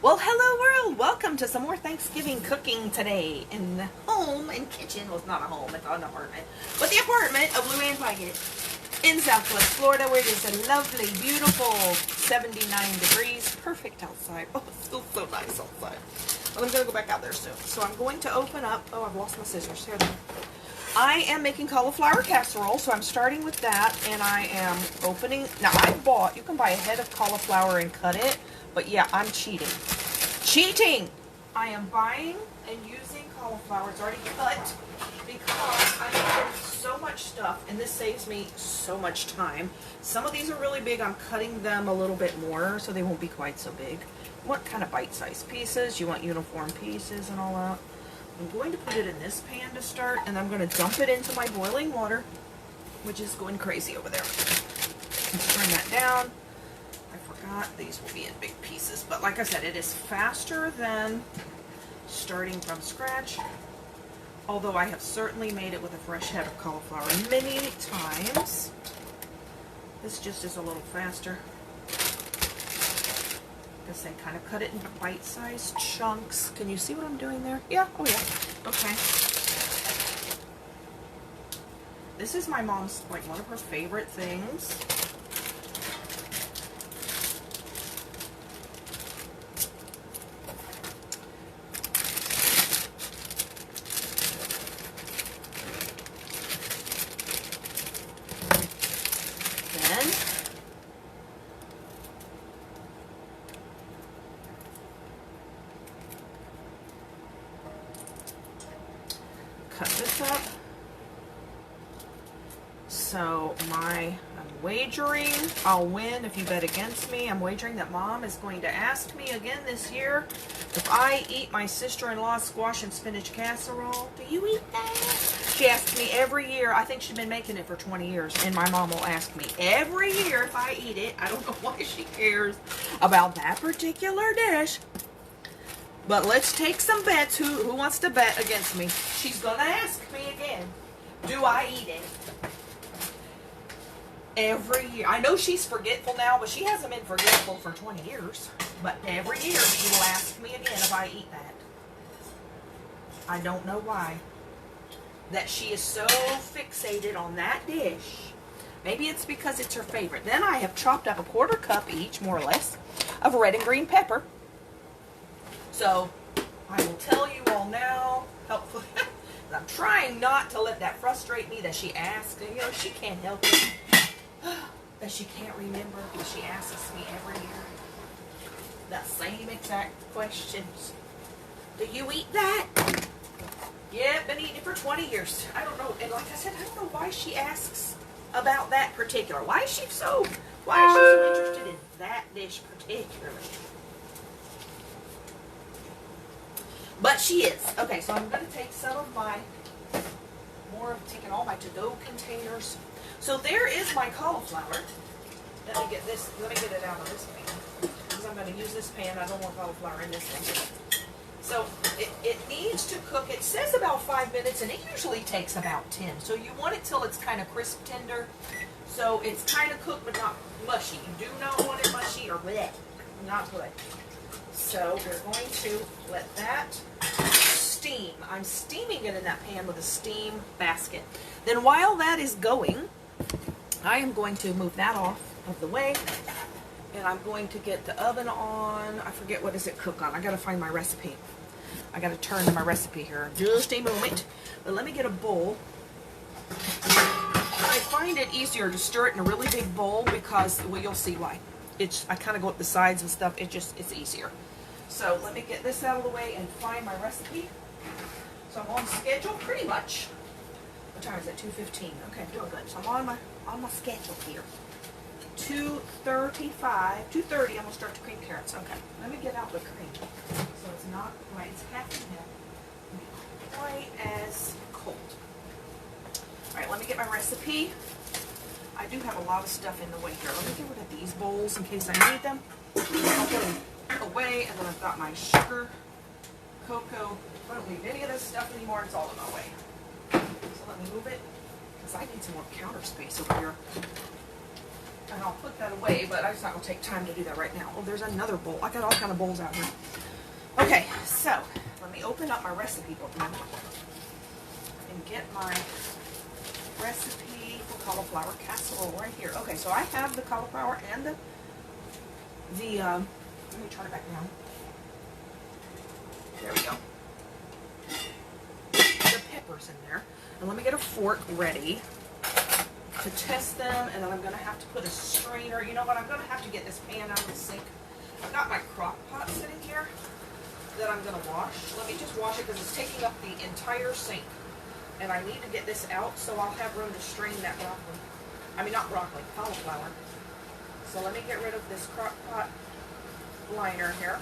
Well, hello world! Welcome to some more Thanksgiving cooking today in the home and kitchen. Well, it's not a home, it's an apartment. But the apartment of Lou Ann Piggott in Southwest Florida, where it is a lovely, beautiful 79 degrees. Perfect outside. Oh, it feels so nice outside. Well, I'm going to go back out there soon. So I'm going to open up... Oh, I've lost my scissors. Here they are. I am making cauliflower casserole, so I'm starting with that, and I am opening... Now, you can buy a head of cauliflower and cut it, but yeah, I'm cheating. Cheating! I am buying and using cauliflower. It's already cut because I'm getting so much stuff, and this saves me so much time. Some of these are really big. I'm cutting them a little bit more, so they won't be quite so big. You want kind of bite-sized pieces. You want uniform pieces and all that. I'm going to put it in this pan to start, and I'm going to dump it into my boiling water, which is going crazy over there. Let's turn that down. I forgot these will be in big pieces, but like I said, it is faster than starting from scratch, although I have certainly made it with a fresh head of cauliflower many times. This just is a little faster. I guess I kind of cut it into bite-sized chunks. Can you see what I'm doing there? Yeah, oh yeah, okay. This is my mom's, like, one of her favorite things. Cut this up. So I'm wagering I'll win if you bet against me. I'm wagering that Mom is going to ask me again this year if I eat my sister-in-law's squash and spinach casserole. Do you eat that? She asks me every year. I think she's been making it for 20 years, and my mom will ask me every year if I eat it. I don't know why she cares about that particular dish. But let's take some bets. Who wants to bet against me? She's going to ask me again, do I eat it? Every year. I know she's forgetful now, but she hasn't been forgetful for 20 years. But every year she will ask me again if I eat that. I don't know why. That she is so fixated on that dish. Maybe it's because it's her favorite. Then I have chopped up a 1/4 cup each, more or less, of red and green pepper. So, I will tell you all now, helpfully, I'm trying not to let that frustrate me that she asks. You know, she can't help it. That she can't remember because she asks me every year that same exact questions. Do you eat that? Yeah, been eating it for 20 years. I don't know. And like I said, I don't know why she asks about that particular. Why is she so interested in that dish particularly? But she is. Okay, so I'm going to take some of my, taking all my to-go containers. So there is my cauliflower. Let me get it out of this pan. Because I'm going to use this pan. I don't want cauliflower in this thing. So it needs to cook. It says about 5 minutes, and it usually takes about 10. So you want it till it's kind of crisp tender. So it's kind of cooked, but not mushy. You do not want it mushy or bleh. Not good. So we're going to let that steam. I'm steaming it in that pan with a steam basket. Then while that is going, I am going to move that off of the way, and I'm going to get the oven on. I forget, what does it cook on? I gotta find my recipe. I gotta turn to my recipe here. Just a moment. But let me get a bowl. I find it easier to stir it in a really big bowl because, well, you'll see why. I kind of go up the sides and stuff. It's easier. So let me get this out of the way and find my recipe. So I'm on schedule pretty much. What time is it? 2:15. Okay, doing good. So I'm on my schedule here. 2:35. 2:30. I'm gonna start the cream carrots. Okay. Let me get out the cream so it's not quite. It's half and half. Quite as cold. All right. Let me get my recipe. I do have a lot of stuff in the way here. Let me get rid of these bowls in case I need them. I'll put them away, and then I've got my sugar, cocoa. I don't need any of this stuff anymore. It's all in my way. So let me move it, because I need some more counter space over here. And I'll put that away, but I'm just not going to take time to do that right now. Oh, there's another bowl. I got all kind of bowls out here. Okay, so let me open up my recipe book now and get my recipe for cauliflower casserole right here. Okay, so I have the cauliflower and the let me turn it back down. There we go. The peppers in there. And let me get a fork ready to test them, and then I'm going to have to put a strainer. You know what? I'm going to have to get this pan out of the sink. I've got my crock pot sitting here that I'm going to wash. Let me just wash it because it's taking up the entire sink. And I need to get this out so I'll have room to strain that broccoli. I mean, not broccoli, cauliflower. So let me get rid of this crock pot liner here.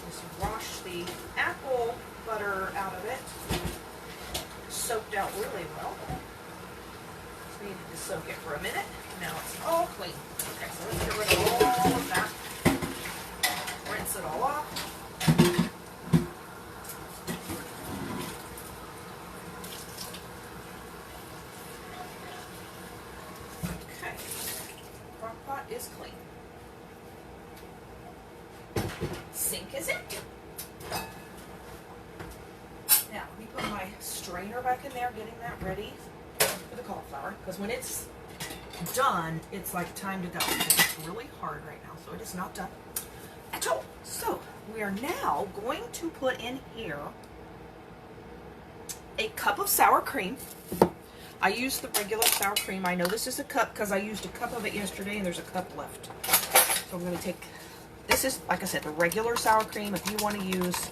Just wash the apple butter out of it. Soaked out really well. Just needed to soak it for a minute. Now it's all clean. Okay, so let's get rid of all of that. Rinse it all off. Okay, crock pot is clean. Sink is empty. Now, let me put my strainer back in there, getting that ready for the cauliflower. Because when it's done, it's like time to go. It's really hard right now, so it is not done at all. So, we are now going to put in here a cup of sour cream. I use the regular sour cream. I know this is a cup because I used a cup of it yesterday and there's a cup left. So I'm going to take, this is, like I said, the regular sour cream. If you want to use,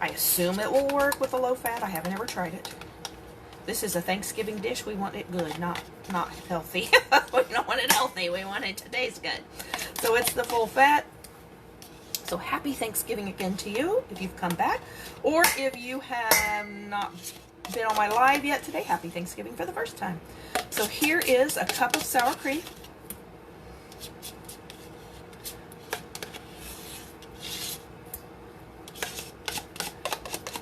I assume it will work with a low fat. I haven't ever tried it. This is a Thanksgiving dish. We want it good, not healthy. We don't want it healthy. We want it to taste good. So it's the full fat. So happy Thanksgiving again to you if you've come back. Or if you have not been on my live yet today, happy Thanksgiving for the first time. So here is a cup of sour cream.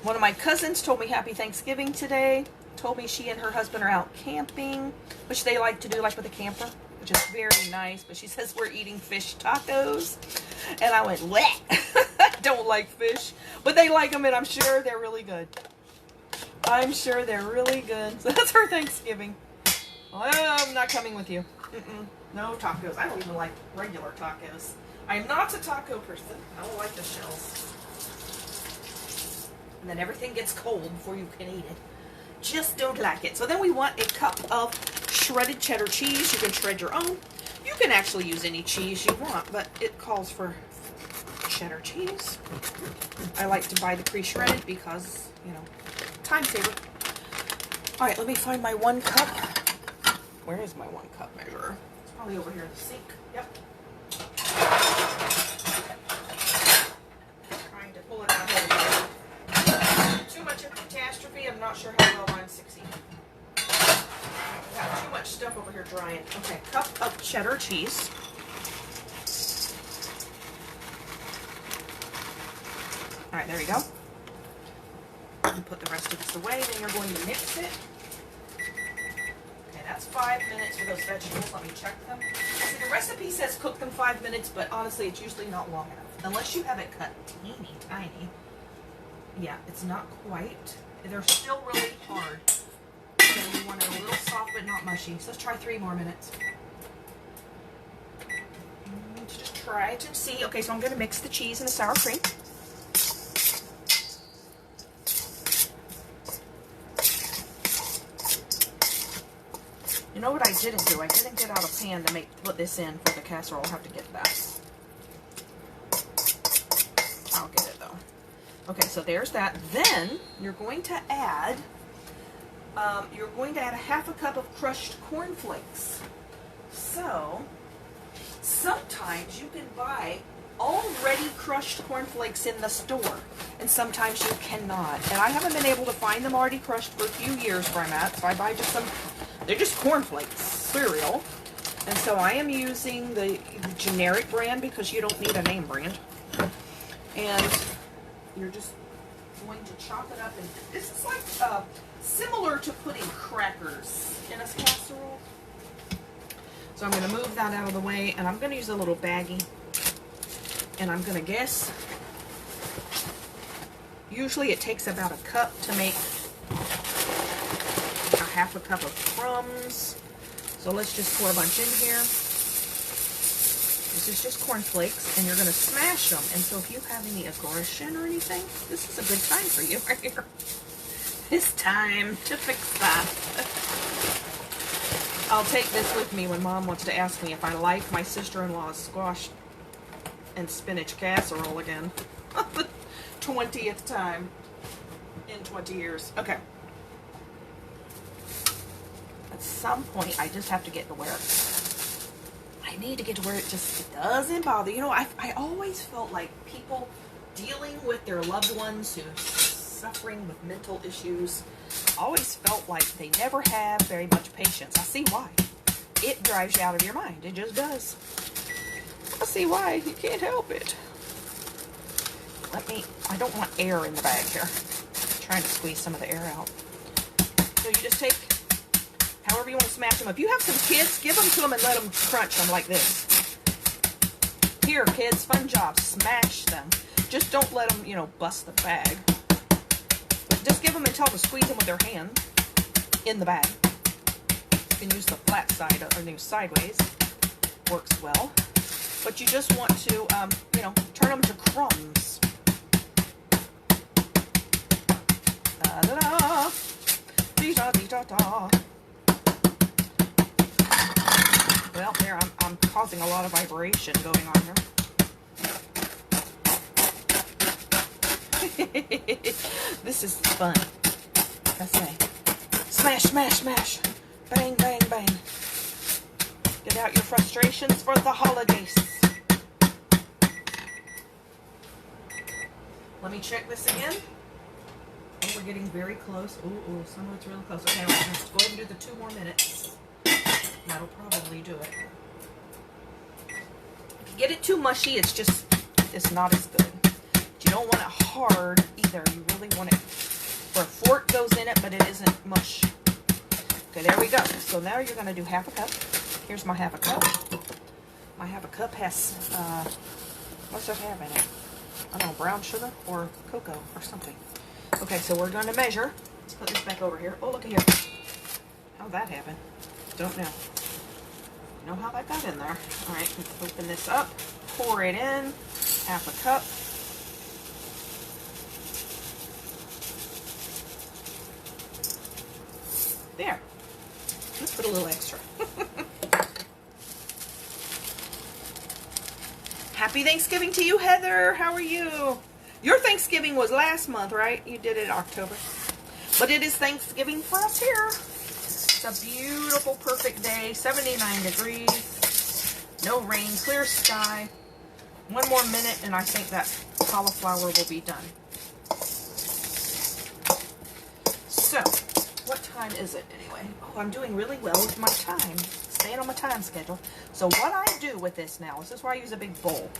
One of my cousins told me happy Thanksgiving today. Told me she and her husband are out camping, which they like to do like with a camper, which is very nice. But she says we're eating fish tacos. And I went, what? I don't like fish. But they like them, and I'm sure they're really good. I'm sure they're really good. So that's her Thanksgiving. Well, I'm not coming with you. No tacos. I don't even like regular tacos. I'm not a taco person. I don't like the shells. And then everything gets cold before you can eat it. Just don't like it. So then we want a cup of shredded cheddar cheese. You can shred your own. You can actually use any cheese you want, but it calls for cheddar cheese. I like to buy the pre-shredded because, you know, time saver. All right, let me find my 1 cup. Where is my 1 cup measure? It's probably over here in the sink. Yep. Trying to pull it out here. Too much of a catastrophe. I'm not sure how well I'm succeeding. Got too much stuff over here drying. Okay, cup of cheddar cheese. All right, there we go. And put the rest of this away. Then you're going to mix it. Okay, that's 5 minutes for those vegetables. Let me check them. See, the recipe says cook them 5 minutes, but honestly, it's usually not long enough. Unless you have it cut teeny tiny. Yeah, it's not quite. They're still really hard. So we want it a little soft but not mushy. So let's try 3 more minutes. Just try to see. Okay, so I'm going to mix the cheese and the sour cream. You know what I didn't do? I didn't get out a pan to put this in for the casserole. I'll have to get that. I'll get it though. Okay, so there's that. Then you're going to add a 1/2 cup of crushed cornflakes. So sometimes you can buy already crushed cornflakes in the store, and sometimes you cannot. And I haven't been able to find them already crushed for a few years where I'm at, so I buy just some. They're just cornflakes, cereal. And so I am using the generic brand because you don't need a name brand. And you're just going to chop it up. And this is like similar to putting crackers in a casserole. So I'm going to move that out of the way, and I'm going to use a little baggie And I'm gonna guess, usually it takes about a cup to make a half a cup of crumbs. So let's just pour a bunch in here. This is just cornflakes, and you're gonna smash them. And so if you have any aggression or anything, this is a good time for you right here. It's time to fix that. I'll take this with me when Mom wants to ask me if I like my sister-in-law's squash and spinach casserole again. The 20th time in 20 years. Okay. At some point, I just have to get to where I need to get to where it just doesn't bother. You know, I always felt like people dealing with their loved ones who suffering with mental issues, always felt like they never have very much patience. I see why. It drives you out of your mind. It just does. I see why. You can't help it. I don't want air in the bag here. I'm trying to squeeze some of the air out. So you just take however you want to smash them. If you have some kids, give them to them and let them crunch them like this. Here, kids, fun job. Smash them. Just don't let them, you know, bust the bag. But just give them and tell them to squeeze them with their hand in the bag. You can use the flat side or use sideways. Works well. But you just want to, you know, turn them to crumbs. Da-da-da. Dee-da-dee-da-da. Well, there, I'm causing a lot of vibration going on here. This is fun. I say, smash, smash, smash. Bang, bang, bang. Get out your frustrations for the holidays. Let me check this again. Oh, we're getting very close. Ooh, some of it's really close. Okay, we're going to go ahead and do the 2 more minutes. That'll probably do it. If you get it too mushy, it's not as good. But you don't want it hard either. You really want it where a fork goes in it, but it isn't mush. Okay, there we go. So now you're going to do half a cup. Here's my half a cup. My half a cup has, what's it have in it? I don't know, brown sugar or cocoa or something. Okay, so we're going to measure. Let's put this back over here. Oh, look at here. How'd that happen? Don't know. Know how that got in there. All right, open this up. Pour it in. Half a cup. There. Let's put a little extra. Happy Thanksgiving to you, Heather. How are you? Your Thanksgiving was last month, right? You did it in October. But it is Thanksgiving for us here. It's a beautiful, perfect day. 79 degrees. No rain. Clear sky. 1 more minute and I think that cauliflower will be done. So, what time is it anyway? Oh, I'm doing really well with my time. Staying on my time schedule. So what I do with this now, this is where I use a big bowl.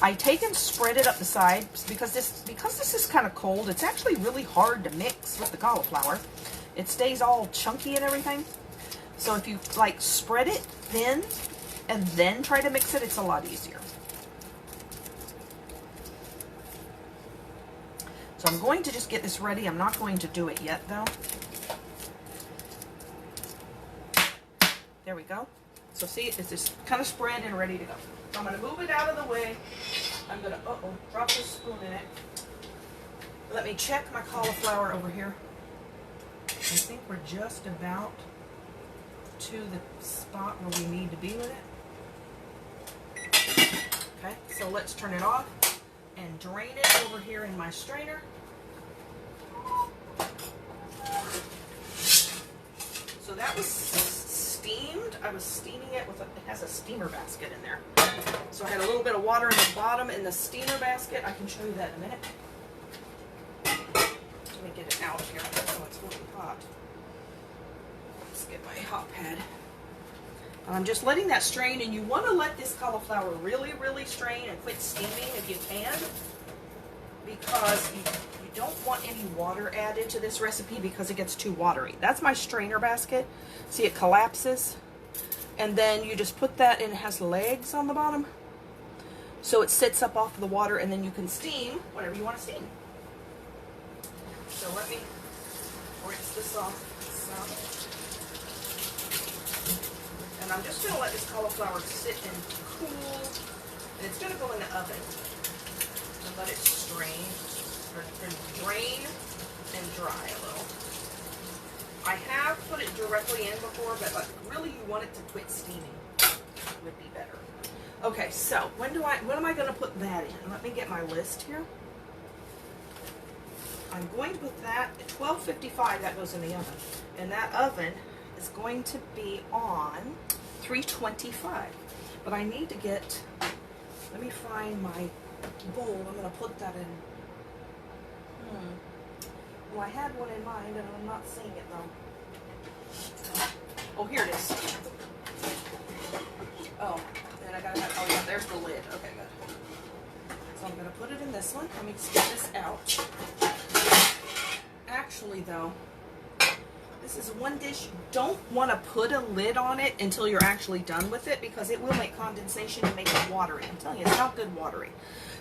I take and spread it up the sides because this is kind of cold. It's actually really hard to mix with the cauliflower. It stays all chunky and everything. So if you like spread it thin and then try to mix it, it's a lot easier. So I'm going to just get this ready. I'm not going to do it yet though. There we go. So see, it's just kind of spread and ready to go. So I'm going to move it out of the way. I'm going to, drop this spoon in it. Let me check my cauliflower over here. I think we're just about to the spot where we need to be with it. Okay, so let's turn it off and drain it over here in my strainer. So that was steamed. I was steaming it with it has a steamer basket in there. So I had a little bit of water in the bottom in the steamer basket. I can show you that in a minute. Let me get it out here. Oh, it's really hot. Let's get my hot pad. I'm just letting that strain, and you want to let this cauliflower really, really strain and quit steaming if you can, because you don't want any water added to this recipe because it gets too watery. That's my strainer basket. See, it collapses, and then you just put that in. It has legs on the bottom. so it sits up off the water, and then you can steam whatever you want to steam. So let me rinse this off some. And I'm just going to let this cauliflower sit and cool, and it's going to go in the oven and let it strain, or drain and dry a little. I have put it directly in before, but like really you want it to quit steaming would be better. Okay, so when am I going to put that in? Let me get my list here. I'm going to put that at 12:55. That goes in the oven, and that oven is going to be on 325. But I need to get. Let me find my bowl. I'm going to put that in. Well, I had one in mind, and I'm not seeing it though. Oh, here it is. Oh, and I gotta have. Oh yeah, there's the lid. Okay, good. So I'm gonna put it in this one. Let me get this out. Actually, though, this is one dish you don't want to put a lid on it until you're actually done with it, because it will make condensation and make it watery. I'm telling you, it's not good watery.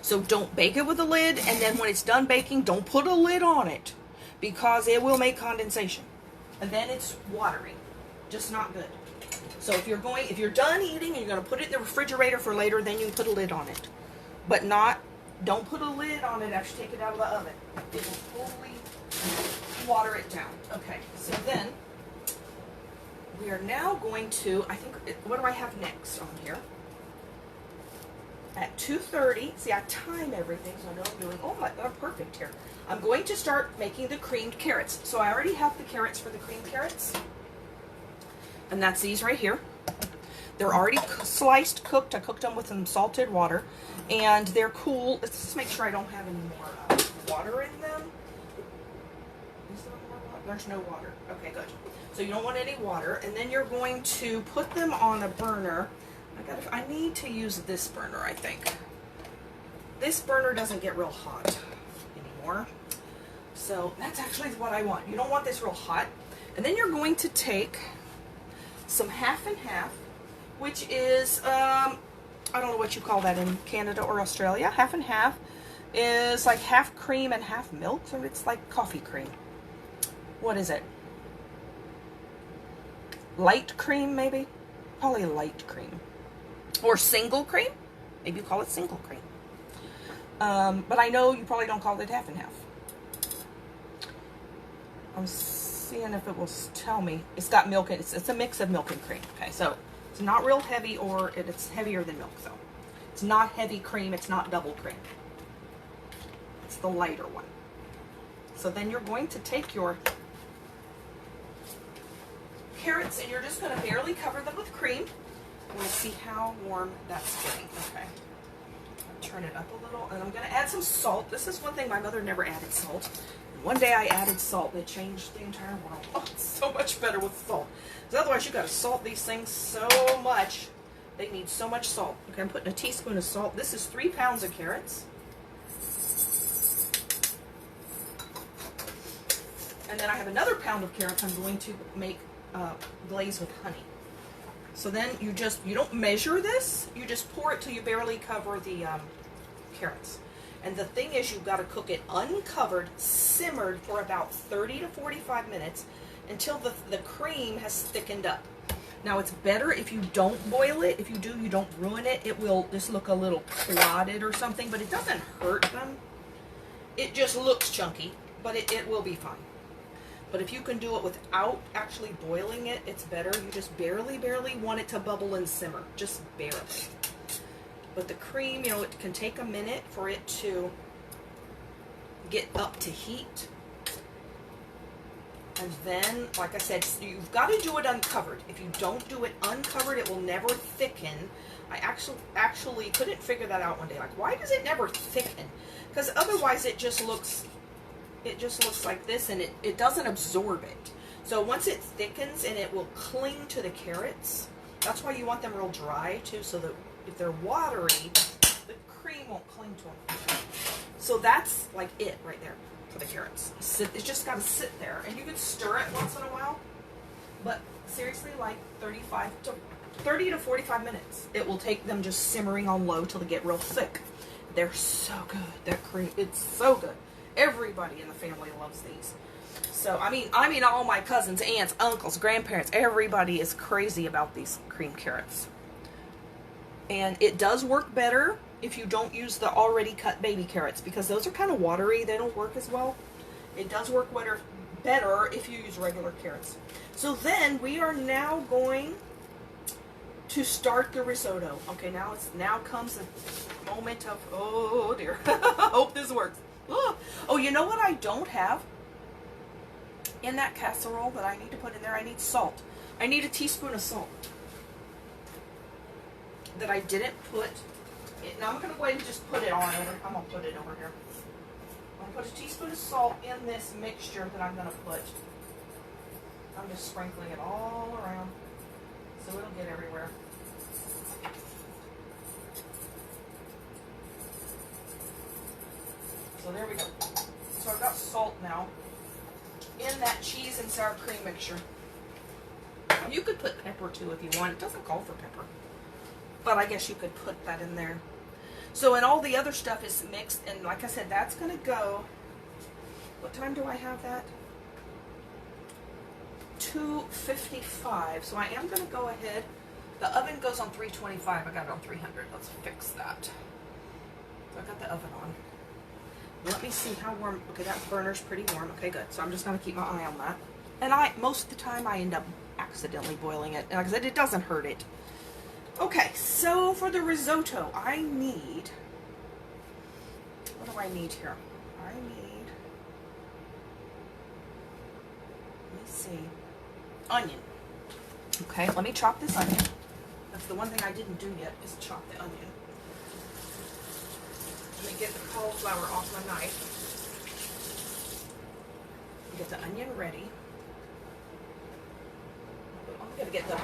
So don't bake it with a lid, and then when it's done baking, don't put a lid on it, because it will make condensation, and then it's watery. Just not good. So if you're done eating and you're going to put it in the refrigerator for later, then you can put a lid on it. But don't put a lid on it after you take it out of the oven. It will totally water it down. Okay, so then we are now going to, what do I have next on here? At 2:30, see, I time everything, so I know I'm doing, oh my God, perfect here. I'm going to start making the creamed carrots. So I already have the carrots for the creamed carrots. And that's these right here. They're already sliced, cooked. I cooked them with some salted water. And they're cool. Let's just make sure I don't have any more water in them. Is there more water? There's no water. Okay, good. So you don't want any water. And then you're going to put them on a burner. I need to use this burner, I think. This burner doesn't get real hot anymore. So that's actually what I want. You don't want this real hot. And then you're going to take some half and half, which is, I don't know what you call that in Canada or Australia. Half and half is like half cream and half milk, so it's like coffee cream. What is it? Light cream, maybe? Probably light cream. Or single cream? Maybe you call it single cream. But I know you probably don't call it half and half. I'm seeing if it will tell me. It's got milk, it's a mix of milk and cream. Okay, so it's not real heavy, or it's heavier than milk, though. It's not heavy cream, it's not double cream. It's the lighter one. So then you're going to take your carrots and you're just going to barely cover them with cream. We'll see how warm that's getting. Okay. Turn it up a little, and I'm going to add some salt. This is one thing, my mother never added salt. One day I added salt, and it changed the entire world. Oh, it's so much better with salt. Because otherwise you got to salt these things so much. They need so much salt. Okay, I'm putting a teaspoon of salt. This is 3 pounds of carrots. And then I have another pound of carrots I'm going to make glaze with honey. So then you don't measure this, you just pour it till you barely cover the carrots. And the thing is, you've got to cook it uncovered, simmered for about 30 to 45 minutes until the cream has thickened up. Now it's better if you don't boil it. If you do, you don't ruin it. It will just look a little clotted or something, but it doesn't hurt them. It just looks chunky, but it will be fine. But if you can do it without actually boiling it, it's better. You just barely want it to bubble and simmer. Just barely. But the cream, it can take a minute for it to get up to heat. And then, like I said, you've got to do it uncovered. If you don't do it uncovered, it will never thicken. I actually couldn't figure that out one day. Like, why does it never thicken? Because otherwise it just looks like this, and it doesn't absorb it. So once it thickens, and it will cling to the carrots. That's why you want them real dry too, so that if they're watery, the cream won't cling to them. So that's like it right there for the carrots. It's just got to sit there, and you can stir it once in a while. But seriously, like 35 to 30 to 45 minutes. It will take them just simmering on low till they get real thick. They're so good. That cream, it's so good. Everybody in the family loves these. So, I mean, all my cousins, aunts, uncles, grandparents, everybody is crazy about these cream carrots. And it does work better if you don't use the already cut baby carrots, because those are kind of watery. They don't work as well. It does work better if you use regular carrots. So then we are now going to start the risotto. Okay, now comes the moment of, oh dear, I hope this works. Oh, you know what I don't have in that casserole that I need to put in there? I need salt. I need a teaspoon of salt that I didn't put. Now I'm going to go ahead and just put it on over. I'm going to put it over here. I'm going to put a teaspoon of salt in this mixture that I'm going to put. I'm just sprinkling it all around so it'll get everywhere. So there we go. So I've got salt now in that cheese and sour cream mixture. You could put pepper too if you want. It doesn't call for pepper, but I guess you could put that in there. So, and all the other stuff is mixed, and like I said, that's going to go, what time do I have that? 2:55. So I am going to go ahead. The oven goes on 325. I got it on 300. Let's fix that. So I got the oven on. Let me see how warm. Okay, that burner's pretty warm. Okay, good. So I'm just going to keep my eye on that. And most of the time I end up accidentally boiling it. And like I said, it doesn't hurt it. Okay, so for the risotto, I need, what do I need here? I need, let me see, onion. Okay, let me chop this onion. That's the one thing I didn't do yet, is chop the onion. Let me get the cauliflower off my knife. Get the onion ready. I'm gonna get the,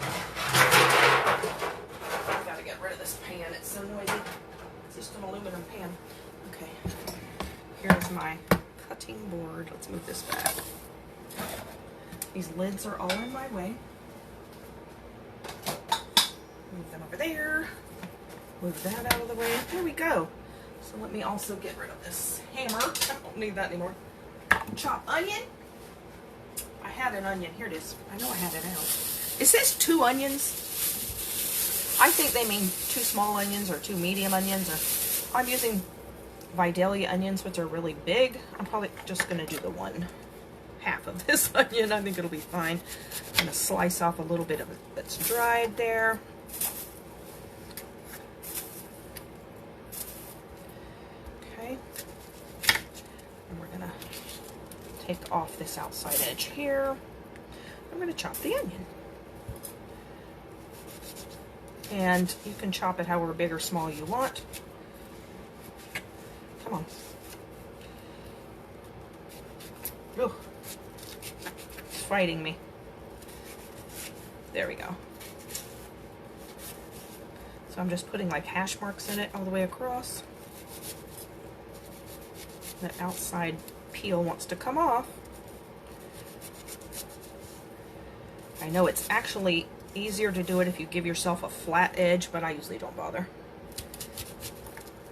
I gotta get rid of this pan. It's so noisy. It's just an aluminum pan. Okay. Here's my cutting board. Let's move this back. These lids are all in my way. Move them over there. Move that out of the way. There we go. So let me also get rid of this hammer. I don't need that anymore. Chop onion. I had an onion. Here it is. I know I had it out. It says 2 onions. I think they mean 2 small onions or 2 medium onions. Or I'm using Vidalia onions, which are really big. I'm probably just going to do the 1/2 of this onion. I think it'll be fine. I'm going to slice off a little bit of it that's dried there. Okay. And we're going to take off this outside edge here. I'm going to chop the onion. And you can chop it however big or small you want. Come on. Ooh. It's fighting me. There we go. So I'm just putting like hash marks in it all the way across. That outside peel wants to come off. I know it's actually easier to do it if you give yourself a flat edge, but I usually don't bother.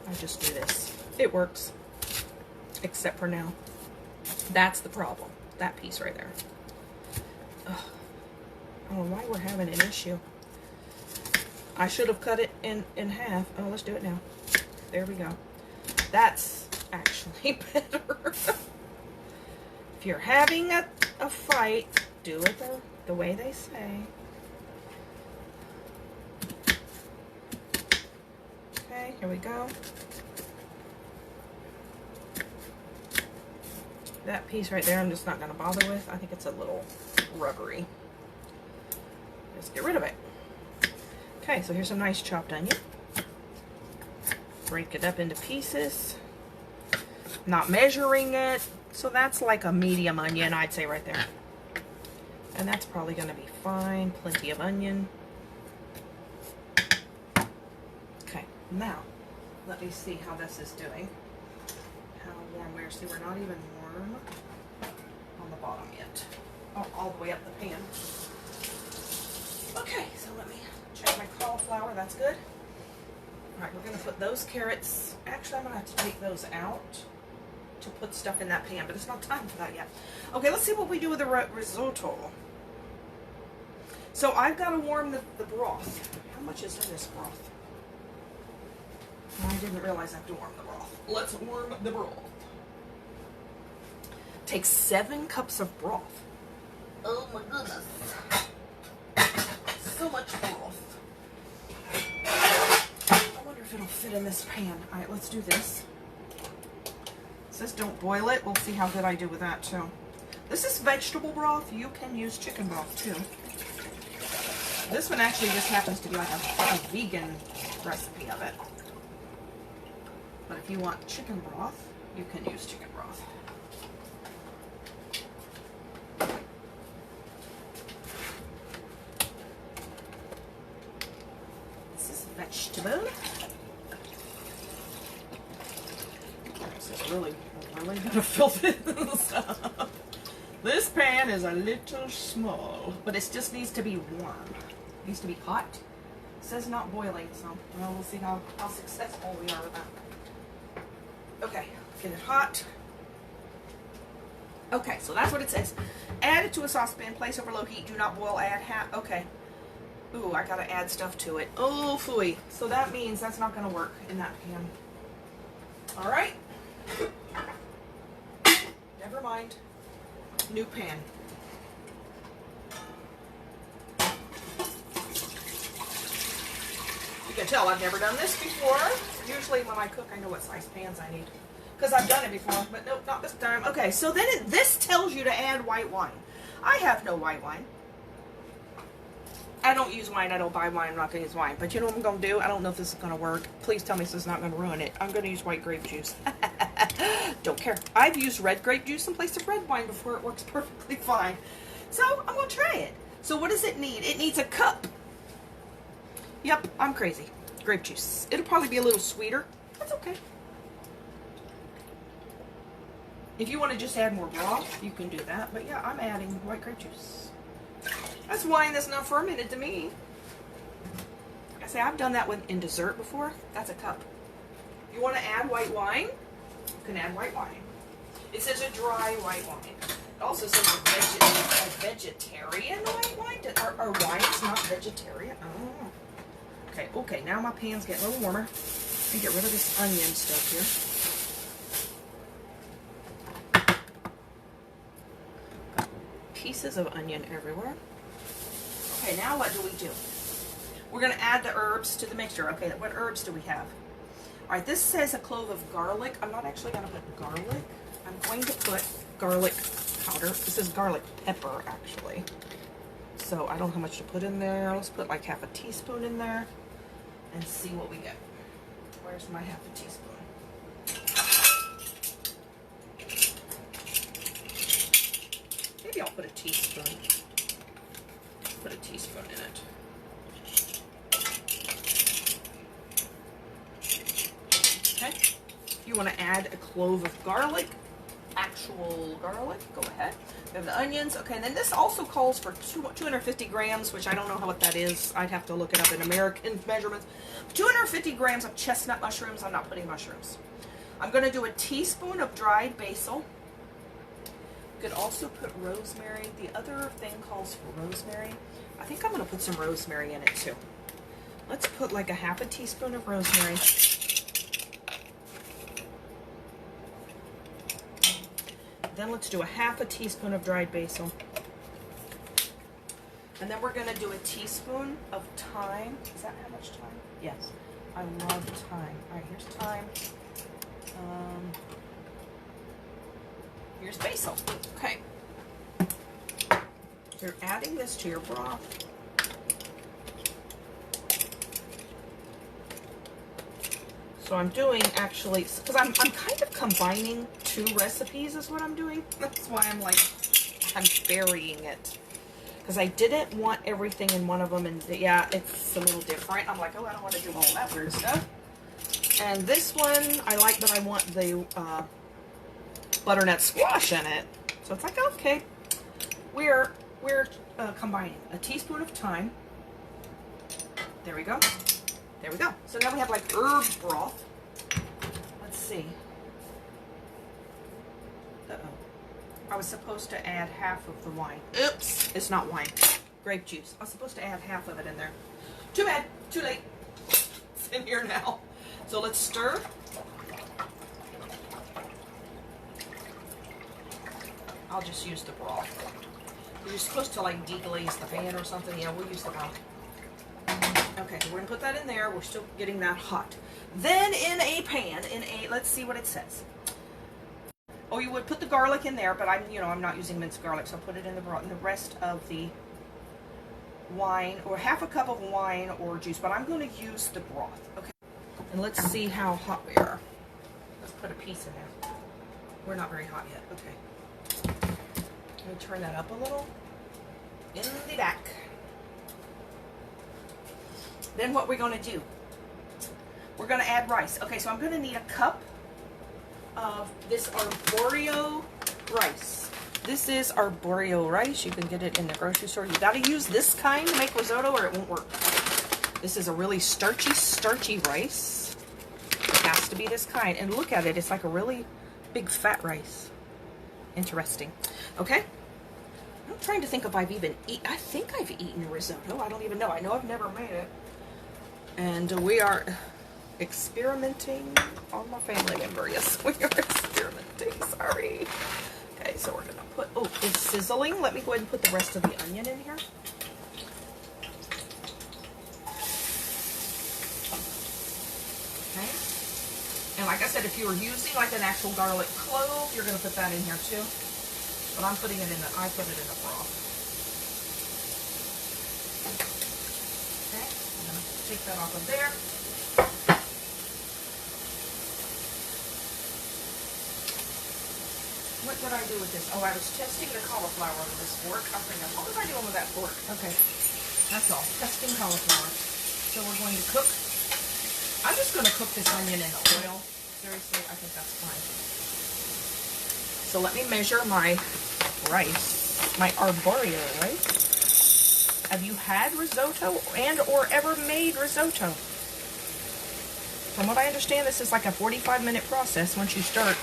I just do this. It works. Except for now. That's the problem. That piece right there. Ugh. I don't know why we're having an issue. I should have cut it in half. Oh, let's do it now. There we go. That's actually better. If you're having a fight, do it the way they say. Okay, here we go. That piece right there I'm just not going to bother with. I think it's a little rubbery. Just get rid of it. Okay, so here's some nice chopped onion. Break it up into pieces. Not measuring it. So that's like a medium onion, I'd say right there. And that's probably going to be fine. Plenty of onion. Okay, now let me see how this is doing. How warm we are. See, we're not even warm on the bottom yet. Oh, all the way up the pan. Okay, so let me Add my cauliflower, that's good. All right, we're gonna put those carrots, actually I'm gonna have to take those out to put stuff in that pan, but it's not time for that yet. Okay, let's see what we do with the risotto. So I've got to warm the broth. How much is in this broth? I didn't realize I have to warm the broth. Let's warm the broth. Take 7 cups of broth. Oh my goodness. So much broth. I wonder if it'll fit in this pan. All right, let's do this. It says don't boil it. We'll see how good I do with that too. This is vegetable broth. You can use chicken broth too. This one actually just happens to be like a vegan recipe of it. But if you want chicken broth, you can use chicken broth. This is vegetable. This is really gonna fill this up. This pan is a little small, but it just needs to be warm. It needs to be hot. It says not boiling, so well, we'll see how successful we are with that. Okay, get it hot. Okay, so that's what it says. Add it to a saucepan, place over low heat, do not boil, add half. Okay. Ooh, I gotta add stuff to it. Oh, phooey. So that means that's not gonna work in that pan. All right. Never mind. New pan. You can tell I've never done this before. Usually when I cook, I know what size pans I need. Because I've done it before, but nope, not this time. Okay, so then this tells you to add white wine. I have no white wine. I don't use wine. I don't buy wine. I'm not going to use wine. But you know what I'm going to do? I don't know if this is going to work. Please tell me this is not going to ruin it. I'm going to use white grape juice. Don't care. I've used red grape juice in place of red wine before. It works perfectly fine. So I'm going to try it. So what does it need? It needs a cup. Yep, I'm crazy. Grape juice. It'll probably be a little sweeter. That's okay. If you want to just add more broth, you can do that. But yeah, I'm adding white grape juice. That's wine that's not fermented to me. Like I say, I've done that in dessert before. That's a cup. You want to add white wine? You can add white wine. It says a dry white wine. It also says a vegetarian white wine. Are wines not vegetarian? Oh. Okay, now my pan's getting a little warmer. Let me get rid of this onion stuff here. Pieces of onion everywhere. Okay, now what do we do? We're going to add the herbs to the mixture. Okay, what herbs do we have? All right, this says a clove of garlic. I'm not actually going to put garlic. I'm going to put garlic powder. This is garlic pepper, actually. So I don't know how much to put in there. Let's put like half a teaspoon in there and see what we get. Where's my half a teaspoon? Maybe I'll put a teaspoon. Put a teaspoon in it. Okay. If you want to add a clove of garlic, actual garlic, go ahead. We have the onions. Okay, and then this also calls for 250 grams, which I don't know what that is. I'd have to look it up in American measurements. 250 grams of chestnut mushrooms. I'm not putting mushrooms. I'm going to do a teaspoon of dried basil. You could also put rosemary. The other thing calls for rosemary. I think I'm going to put some rosemary in it too. Let's put like a half a teaspoon of rosemary. Then let's do a half a teaspoon of dried basil. And then we're going to do a teaspoon of thyme. Is that how much thyme? Yes. I love thyme. All right, here's thyme. Here's basil. Okay. You're adding this to your broth. So I'm doing actually, because I'm kind of combining 2 recipes is what I'm doing. That's why I'm burying it. Because I didn't want everything in one of them, and yeah, it's a little different. I'm like, oh, I don't want to do all that weird stuff. And this one, I like, but I want the butternut squash in it. So it's like, okay, we're combining a teaspoon of thyme, There we go. There we go. So now we have like herb broth. Let's see. Uh-oh. I was supposed to add half of the wine. Oops, it's not wine. Grape juice. I was supposed to add half of it in there. Too bad. Too late. It's in here now. So let's stir. I'll just use the broth. You're supposed to like deglaze the pan or something. Yeah, we'll use the broth. Okay, we're gonna put that in there. We're still getting that hot. Then in a pan, let's see what it says. Oh, you would put the garlic in there, but I'm not using minced garlic, so I'll put it in the broth. And the rest of the wine, or half a cup of wine or juice, but I'm going to use the broth. Okay, and let's see how hot we are. Let's put a piece in there. We're not very hot yet. Okay. Let me turn that up a little. In the back. Then what we're going to do, we're going to add rice. Okay, so I'm going to need a cup of this arborio rice. This is arborio rice. You can get it in the grocery store. You got to use this kind to make risotto or it won't work. This is a really starchy rice. It has to be this kind. And look at it. It's like a really big fat rice. Interesting. Okay. I'm trying to think if I've even eaten. I think I've eaten risotto. I don't even know. I know I've never made it. And we are experimenting on my family member. Yes, we are experimenting. Sorry. Okay, so we're going to put, oh, it's sizzling. Let me go ahead and put the rest of the onion in here. Okay. And like I said, if you were using like an actual garlic clove, you're going to put that in here too. But I'm putting it in I put it in the broth. Okay, I'm going to take that off of there. What did I do with this? Oh, I was testing the cauliflower with this fork. I forgot. What was I doing with that fork? Okay, that's all. Testing cauliflower. So we're going to cook. I'm just going to cook this onion in the oil. Seriously, I think that's fine. So let me measure my rice, my arborio rice. Have you had risotto and or ever made risotto? From what I understand, this is like a 45-minute process once you start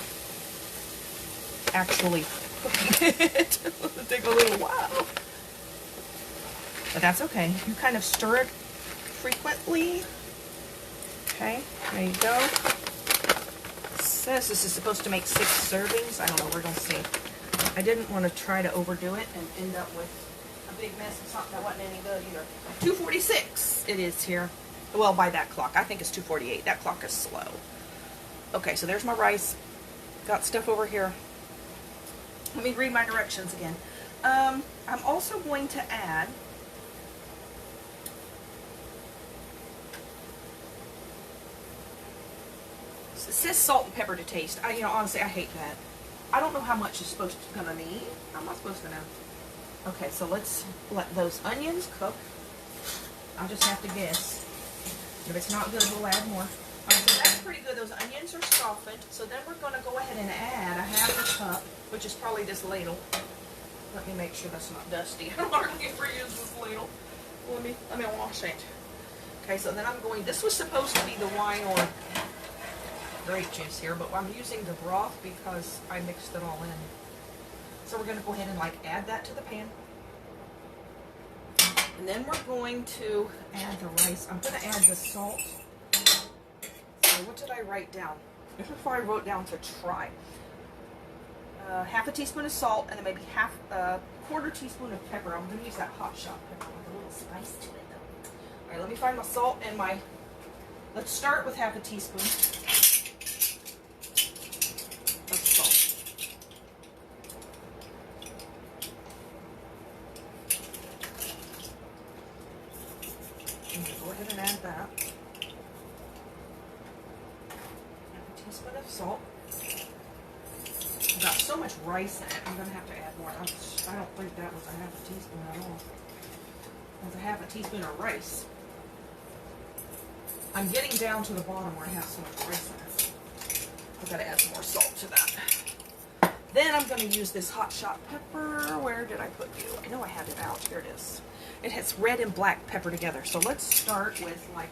actually cooking it. It'll take a little while. But that's okay. You kind of stir it frequently. Okay, there you go. It says this is supposed to make 6 servings. I don't know, we're going to see. I didn't want to try to overdo it and end up with a big mess of something that wasn't any good either. 2:46 it is here. Well, by that clock. I think it's 2:48. That clock is slow. Okay, so there's my rice. Got stuff over here. Let me read my directions again. I'm also going to add it says salt and pepper to taste. Honestly, I hate that. I don't know how much it's gonna need. How am I supposed to know? Okay, so let's let those onions cook. I'll just have to guess. If it's not good, we'll add more. Okay, so that's pretty good. Those onions are softened. So then we're going to go ahead and add a half a cup, which is probably this ladle. Let me make sure that's not dusty. I don't want to reuse this ladle. Let me wash it. Okay, so then this was supposed to be the wine or grape juice here, but I'm using the broth because I mixed it all in. So we're going to go ahead and add that to the pan. And then we're going to add the rice. I'm going to add the salt. So what did I write down? Before I wrote down to try. Half a teaspoon of salt, and then maybe quarter teaspoon of pepper. I'm going to use that hot shot pepper with a little spice to it though. All right, let me find my salt and let's start with half a teaspoon of salt. Go ahead and add that. Half a teaspoon of salt. I've got so much rice in it, I'm going to have to add more. I don't think that was a half a teaspoon at all. That's a half a teaspoon of rice. I'm getting down to the bottom where I have so much rice in it. I've got to add some more salt to that. Then I'm going to use this hot shot pepper. Where did I put you? I know I had it out. Here it is. It has red and black pepper together. So let's start with like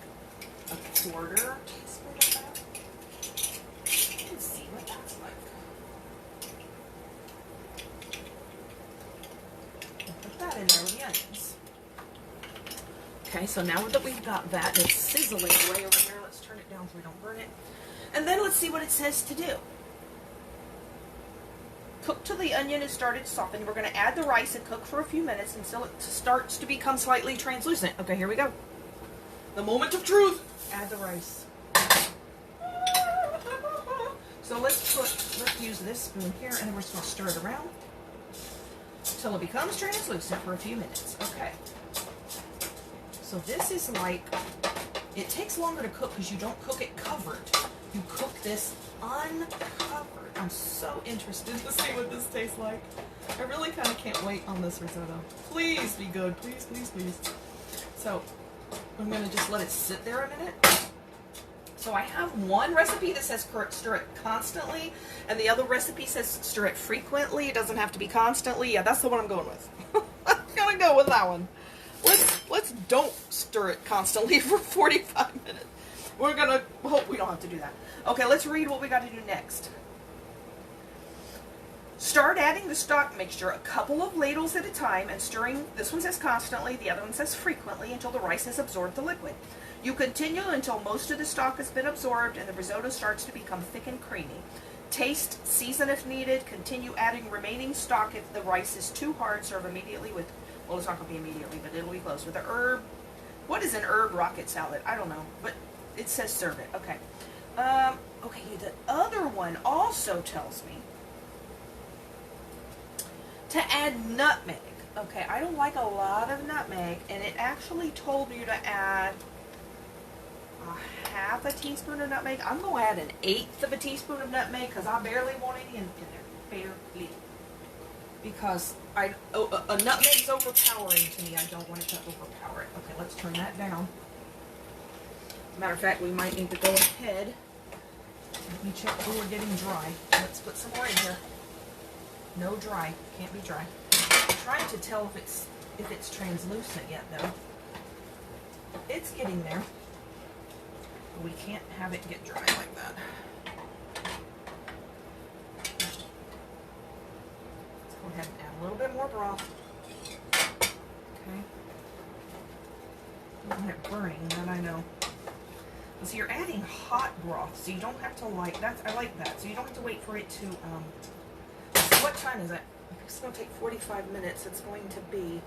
a quarter teaspoon of that. Let's see what that's like. Put that in there with the onions. Okay, so now that we've got that, it's sizzling away over here. Let's turn it down so we don't burn it. And then let's see what it says to do. Cook till the onion has started to soften. We're going to add the rice and cook for a few minutes until it starts to become slightly translucent. Okay, here we go. The moment of truth. Add the rice. So let's use this spoon here, and then we're just going to stir it around until it becomes translucent for a few minutes. Okay. So this is like, it takes longer to cook because you don't cook it covered. You cook this uncovered. I'm so interested to see what this tastes like. I really kind of can't wait on this risotto. Please be good. Please, please, please. So I'm going to just let it sit there a minute. So I have one recipe that says stir it constantly, and the other recipe says stir it frequently. It doesn't have to be constantly. Yeah, that's the one I'm going with. I'm going to go with that one. Let's don't stir it constantly for 45 minutes. We're going to hope we don't have to do that. Okay, let's read what we got to do next. Start adding the stock mixture a couple of ladles at a time and stirring. This one says constantly, the other one says frequently, until the rice has absorbed the liquid. You continue until most of the stock has been absorbed and the risotto starts to become thick and creamy. Taste, season if needed, continue adding remaining stock if the rice is too hard. Serve immediately with, well, it's not going to be immediately, but it'll be close, with the herb. What is an herb rocket salad? I don't know, but it says serve it. Okay. Okay, the other one also tells me to add nutmeg. Okay, I don't like a lot of nutmeg, and it actually told you to add a half a teaspoon of nutmeg. I'm going to add an eighth of a teaspoon of nutmeg because I barely want any in there. Barely. Because a nutmeg's overpowering to me. I don't want it to overpower it. Okay, let's turn that down. Matter of fact, we might need to go ahead. Let me check if we're getting dry. Let's put some more in here. No dry. Can't be dry. I'm trying to tell if it's translucent yet, though. It's getting there. But we can't have it get dry like that. Let's go ahead and add a little bit more broth. Okay. Don't want it burning, that I know. So you're adding hot broth, so you don't have to I like that. So you don't have to wait for it to, what time is it? It's going to take 45 minutes. It's going to be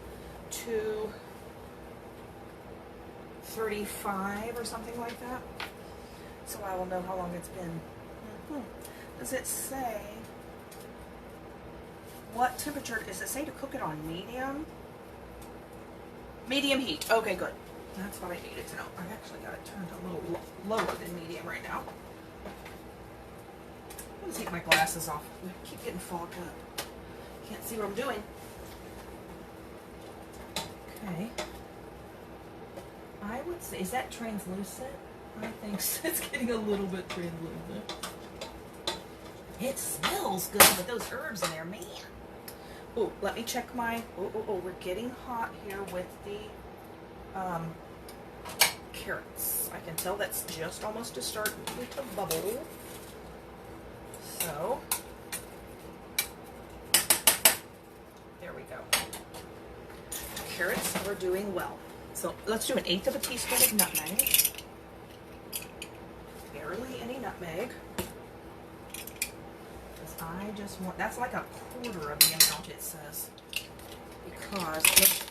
2:35 or something like that. So I will know how long it's been. Does it say, what temperature, does it say to cook it on medium? Medium heat. Okay, good. That's what I needed to know. I've actually got it turned a little lower than medium right now. I'm going to take my glasses off. I keep getting fogged up. Can't see what I'm doing. Okay. I would say, is that translucent? I think so. It's getting a little bit translucent. It smells good with those herbs in there, man. Oh, let me check my, we're getting hot here with the carrots. I can tell that's just almost to start to bubble. So, there we go. Carrots are doing well. So let's do 1/8 of a teaspoon of nutmeg. Barely any nutmeg. Because I just want, that's like 1/4 of the amount it says. Because,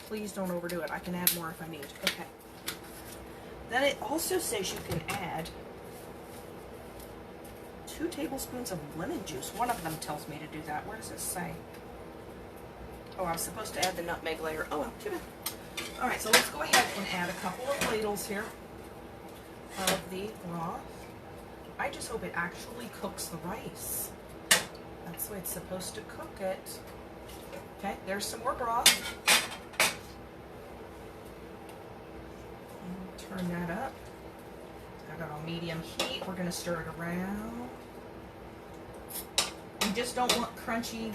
please don't overdo it. I can add more if I need. Okay. Then it also says you can add 2 tablespoons of lemon juice. One of them tells me to do that. Where does it say? Oh, I was supposed to add the nutmeg later. Oh, well, too bad. All right, so let's go ahead and add a couple of ladles here of the broth. I just hope it actually cooks the rice. That's the way it's supposed to cook it. Okay, there's some more broth. Turn that up. I got it on medium heat. We're going to stir it around. We just don't want crunchy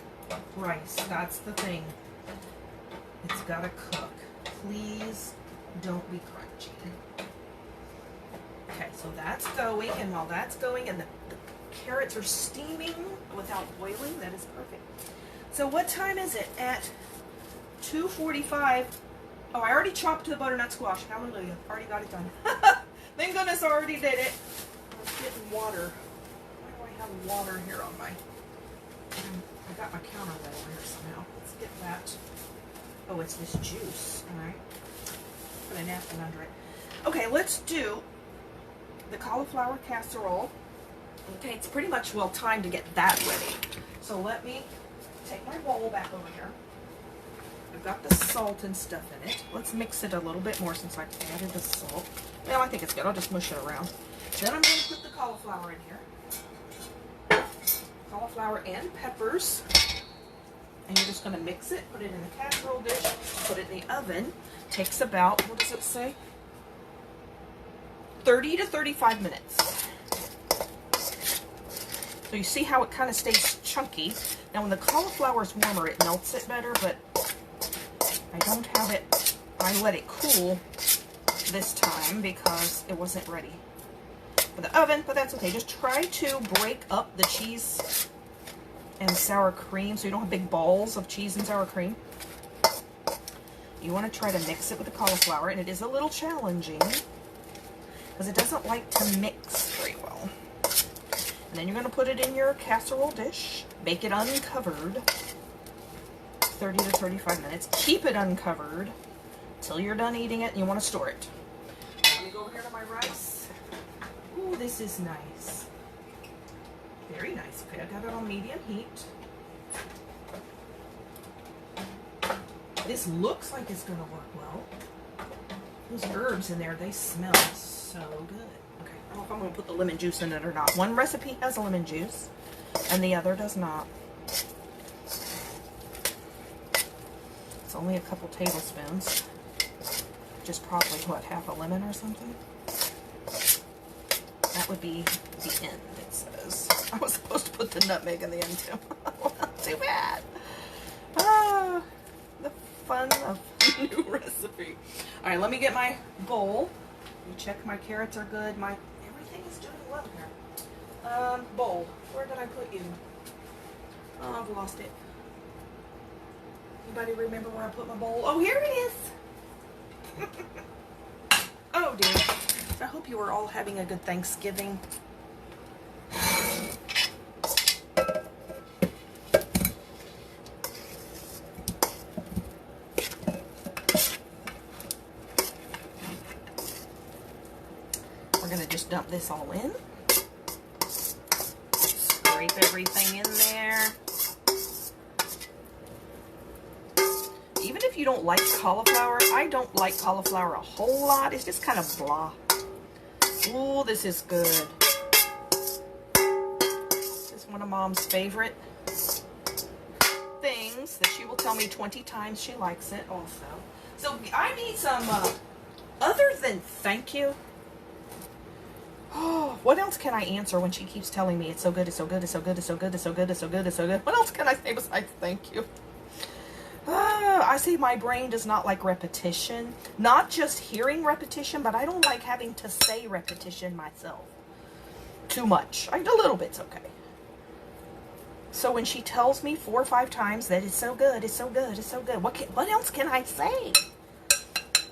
rice. That's the thing. It's got to cook. please don't be crunchy. Okay, so that's going, and while that's going and the carrots are steaming without boiling, that is perfect. So what time is it? At 2:45. Oh, I already chopped the butternut squash. Hallelujah. Already got it done. Thank goodness I already did it. I'm getting water. Why do I have water here on my... I got my counter wet over here somehow. Let's get that. Oh, it's this juice. All right. Put a napkin under it. Okay, let's do the cauliflower casserole. Okay, it's pretty much well timed to get that ready. So let me take my bowl back over here. I've got the salt and stuff in it. Let's mix it a little bit more since I've added the salt. Well, I think it's good. I'll just mush it around. Then I'm going to put the cauliflower in here. Cauliflower and peppers. And you're just going to mix it, put it in a casserole dish, put it in the oven. Takes about, what does it say? 30 to 35 minutes. So you see how it kind of stays chunky. Now when the cauliflower is warmer, it melts it better, but I don't have it, I let it cool this time because it wasn't ready for the oven, but that's okay. Just try to break up the cheese and sour cream so you don't have big balls of cheese and sour cream. You want to try to mix it with the cauliflower, and it is a little challenging because it doesn't like to mix very well. And then you're going to put it in your casserole dish, bake it uncovered, 30 to 35 minutes. Keep it uncovered till you're done eating it and you want to store it. Let me go over here to my rice. Ooh, this is nice. Very nice. Okay, I got it on medium heat. This looks like it's going to work well. Those herbs in there, they smell so good. Okay, I don't know if I'm going to put the lemon juice in it or not. One recipe has a lemon juice and the other does not. It's only a couple tablespoons. Just probably, what, half a lemon or something? That would be the end, it says. I was supposed to put the nutmeg in the end, too. Too bad. Ah, the fun of a new recipe. All right, let me get my bowl. Let me check my carrots are good. Everything is doing well here. Bowl. Where did I put you? Oh, I've lost it. Anybody remember where I put my bowl? Oh, here it is. Oh, dear. I hope you are all having a good Thanksgiving. We're going to just dump this all in. Scrape everything in there. Even if you don't like cauliflower, I don't like cauliflower a whole lot. It's just kind of blah. Ooh, this is good. This is one of Mom's favorite things that she will tell me 20 times she likes it also. So I need some, other than thank you. Oh, what else can I answer when she keeps telling me it's so good, it's so good, it's so good, it's so good, it's so good, it's so good, it's so good? What else can I say besides thank you? I see my brain does not like repetition. Not just hearing repetition, but I don't like having to say repetition myself. Too much. A little bit's okay. So when she tells me 4 or 5 times that it's so good, it's so good, it's so good, what else can I say?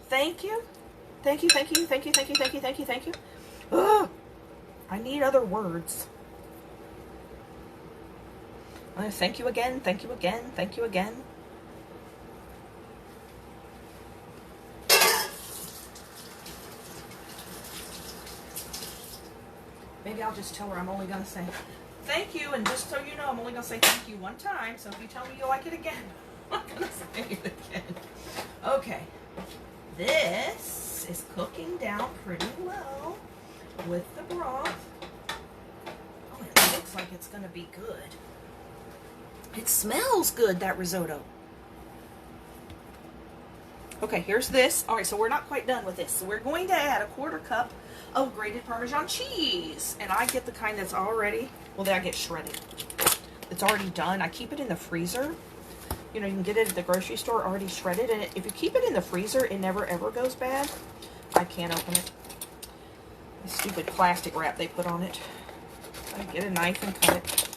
Thank you. Thank you, thank you, thank you, thank you, thank you, thank you, thank you. Ugh. I need other words. Thank you again, thank you again, thank you again. Maybe I'll just tell her I'm only going to say thank you, and just so you know, I'm only going to say thank you 1 time, so if you tell me you like it again, I'm not going to say it again. Okay, this is cooking down pretty well with the broth. Oh, it looks like it's going to be good. It smells good, that risotto. Okay, here's this. All right, so we're not quite done with this. So we're going to add a 1/4 cup of grated Parmesan cheese. And I get the kind that's already, well, then I get shredded. It's already done. I keep it in the freezer You know, you can get it at the grocery store already shredded, and if you keep it in the freezer, it never ever goes bad. I can't open it. The stupid plastic wrap they put on it. I get a knife and cut it.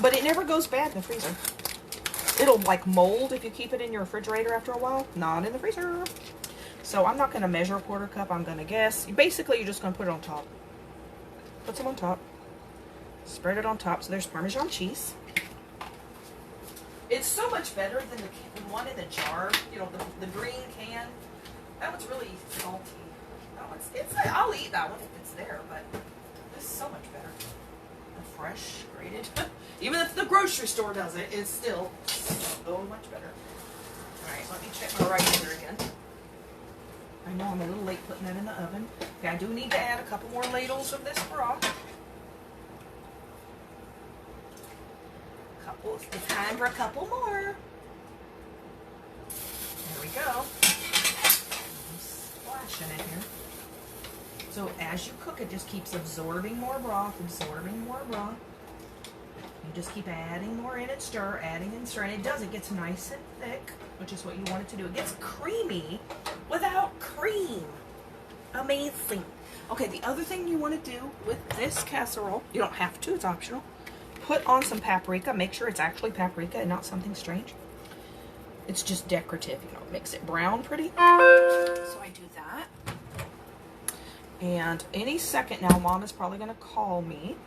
But it never goes bad in the freezer. It'll like mold if you keep it in your refrigerator after a while. Not in the freezer. So I'm not going to measure a quarter cup. I'm going to guess. Basically, you're just going to put it on top. Put some on top. Spread it on top. So there's Parmesan cheese. It's so much better than the one in the jar. You know, the green can. That one's really salty. That one's, I'll eat that one if it's there, but this is so much better. The fresh, grated. Even if the grocery store does it, it's still so much better. Alright, let me check my rice here again. I know I'm a little late putting that in the oven. Okay, I do need to add a couple more ladles of this broth. It's time for a couple more. There we go. I'm splashing it here. So as you cook, it just keeps absorbing more broth, absorbing more broth. You just keep adding more in and stir, adding and stir, and it does. It gets nice and thick, which is what you want it to do. It gets creamy without cream. Amazing. Okay, the other thing you want to do with this casserole, you don't have to, it's optional. Put on some paprika. Make sure it's actually paprika and not something strange. It's just decorative, you know, makes it brown pretty. So I do that. And any second now, Mom is probably going to call me.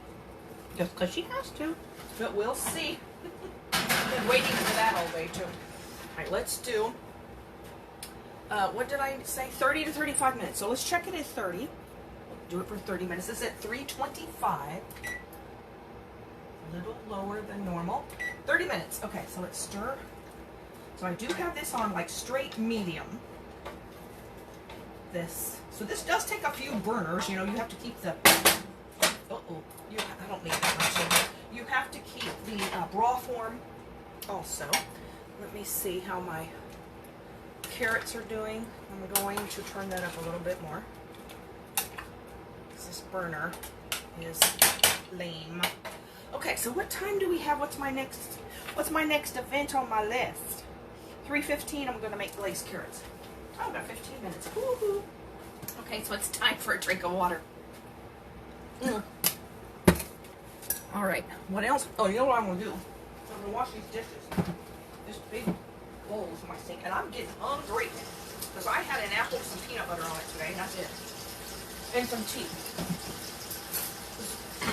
Just because she has to. But we'll see. I've been waiting for that all day, too. Alright, let's do, what did I say? 30 to 35 minutes. So let's check it at 30. Do it for 30 minutes. This is at 325. A little lower than normal. 30 minutes. Okay, so let's stir. So I do have this on like straight medium. So this does take a few burners. You know, you have to keep the, I don't need that much. You have to keep the broth warm also. Let me see how my carrots are doing. I'm going to turn that up a little bit more. This burner is lame. Okay, so what time do we have? What's my next event on my list? 3:15, I'm gonna make glazed carrots. Oh, about 15 minutes. Woohoo! Okay, so it's time for a drink of water. All right, what else? Oh, you know what I'm gonna do? I'm gonna wash these dishes. This big bowl is in my sink, and I'm getting hungry because I had an apple with some peanut butter on it today. That's it, and some tea.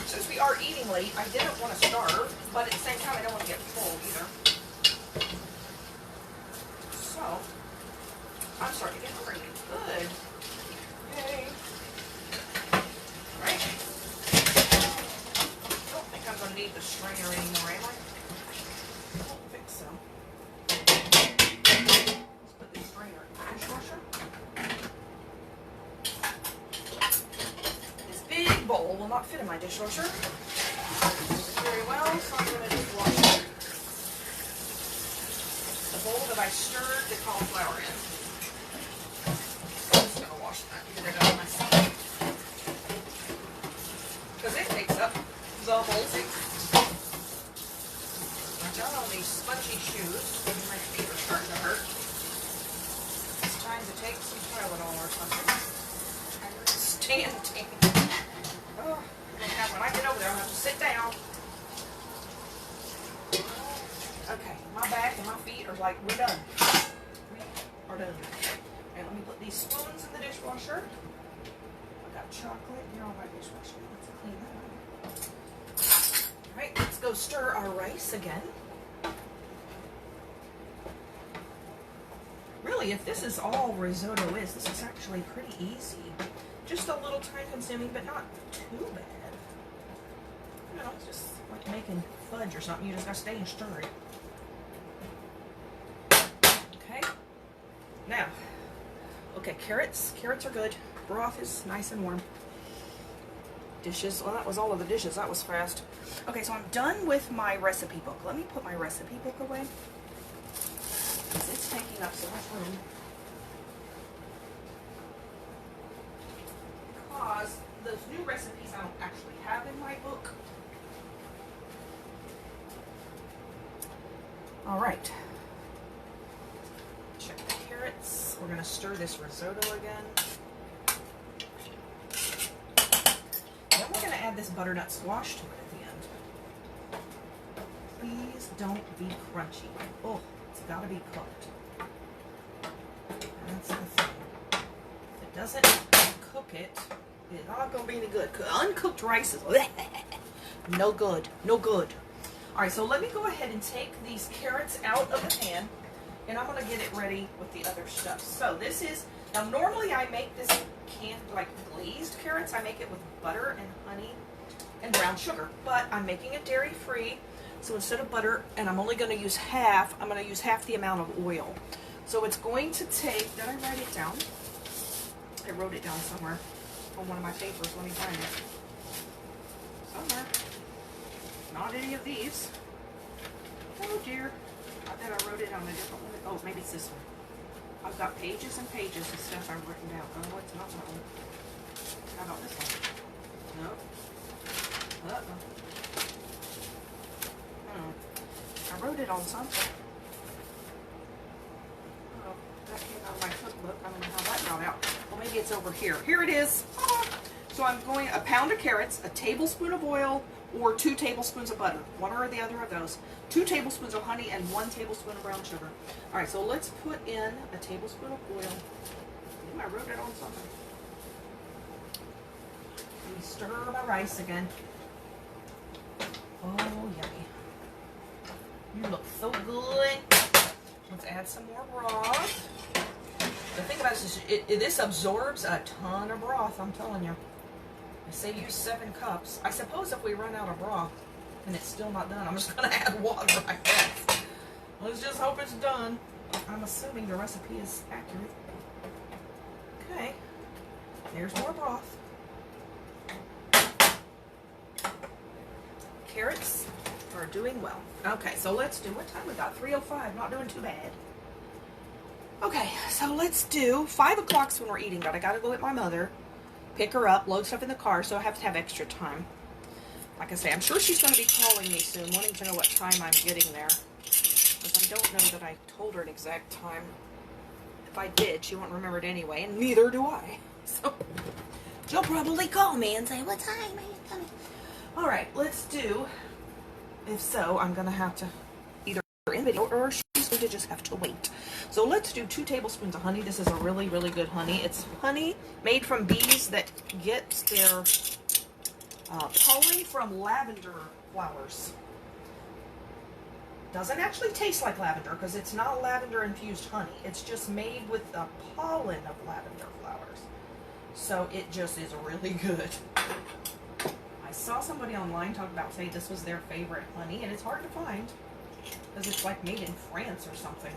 Since we are eating late, I didn't want to starve, but at the same time, I don't want to get full either. So, I'm starting to get hungry. Good. Yay. Alright. I don't think I'm going to need the strainer anymore, am I? I don't think so. Let's put the strainer in the dishwasher. This big bowl will not fit in my dishwasher very well, so I'm going to just wash it. The bowl that I stirred the cauliflower in. I'm just going to wash that and get it out of my sink. Because it takes up the whole sink. I got on these spongy shoes. My feet are starting to hurt. It's time to take some Tylenol or something. I'm standing. Oh, when I get over there, I'll have to sit down. Okay, my back and my feet are like, we're done. We are done. And let me put these spoons in the dishwasher. I got chocolate here on my dishwasher. Let's clean that up. Alright, let's go stir our rice again. Really, if this is all risotto is, this is actually pretty easy. Just a little time consuming, but not too bad. You know, it's just like making fudge or something. You just gotta stay and stir it. Okay. Now, okay, carrots. Carrots are good. Broth is nice and warm. Dishes. Well, that was all of the dishes. That was fast. Okay, so I'm done with my recipe book. Let me put my recipe book away, because it's taking up so much room. Because those new recipes I don't actually have in my book. Alright, carrots. We're going to stir this risotto again. Then we're going to add this butternut squash to it at the end. Please don't be crunchy. Oh, it's got to be cooked. That's the thing. If it doesn't cook it, it's not going to be any good. Uncooked rice is no good. No good. All right, so let me go ahead and take these carrots out of the pan, and I'm going to get it ready with the other stuff. So this is, now normally I make this canned, like glazed carrots. I make it with butter and honey and brown sugar, but I'm making it dairy-free. So instead of butter, and I'm only going to use half, I'm going to use half the amount of oil. So it's going to take, did I write it down? I wrote it down somewhere on one of my papers. Let me find it. Somewhere. Not any of these. Oh dear. I bet I wrote it on a different one. Oh, maybe it's this one. I've got pages and pages of stuff I've written down. Oh, it's not that one. How about this one? No. Uh-oh. I wrote it on something. Oh, that came out of my cookbook. I don't know how that got out. Well, maybe it's over here. Here it is. Ah. So I'm going a pound of carrots, a tablespoon of oil, or 2 tablespoons of butter. One or the other of those. 2 tablespoons of honey and 1 tablespoon of brown sugar. All right, so let's put in a tablespoon of oil. Ooh, I wrote it on something. Let me stir my rice again. Oh, yummy. You look so good. Let's add some more broth. The thing about this is this absorbs a ton of broth, I'm telling you. I say use 7 cups. I suppose if we run out of broth and it's still not done, I'm just going to add water, I guess. Let's just hope it's done. I'm assuming the recipe is accurate. Okay. There's more broth. Carrots are doing well. Okay, so let's do, what time we got? 3:05, not doing too bad. Okay, so let's do, 5 o'clock's when we're eating, but I gotta go with my mother, pick her up, load stuff in the car, so I have to have extra time. Like I say, I'm sure she's gonna be calling me soon, wanting to know what time I'm getting there. Because I don't know that I told her an exact time. If I did, she won't remember it anyway, and neither do I. So, she'll probably call me and say, what time are you coming? Alright, let's do, if so, I'm gonna have to either in video or she's going to just have to wait. So let's do 2 tablespoons of honey. This is a really, really good honey. It's honey made from bees that get their pollen from lavender flowers. Doesn't actually taste like lavender because it's not lavender infused honey. It's just made with the pollen of lavender flowers. So it just is really good. I saw somebody online talk about saying this was their favorite honey, and it's hard to find because it's like made in France or something.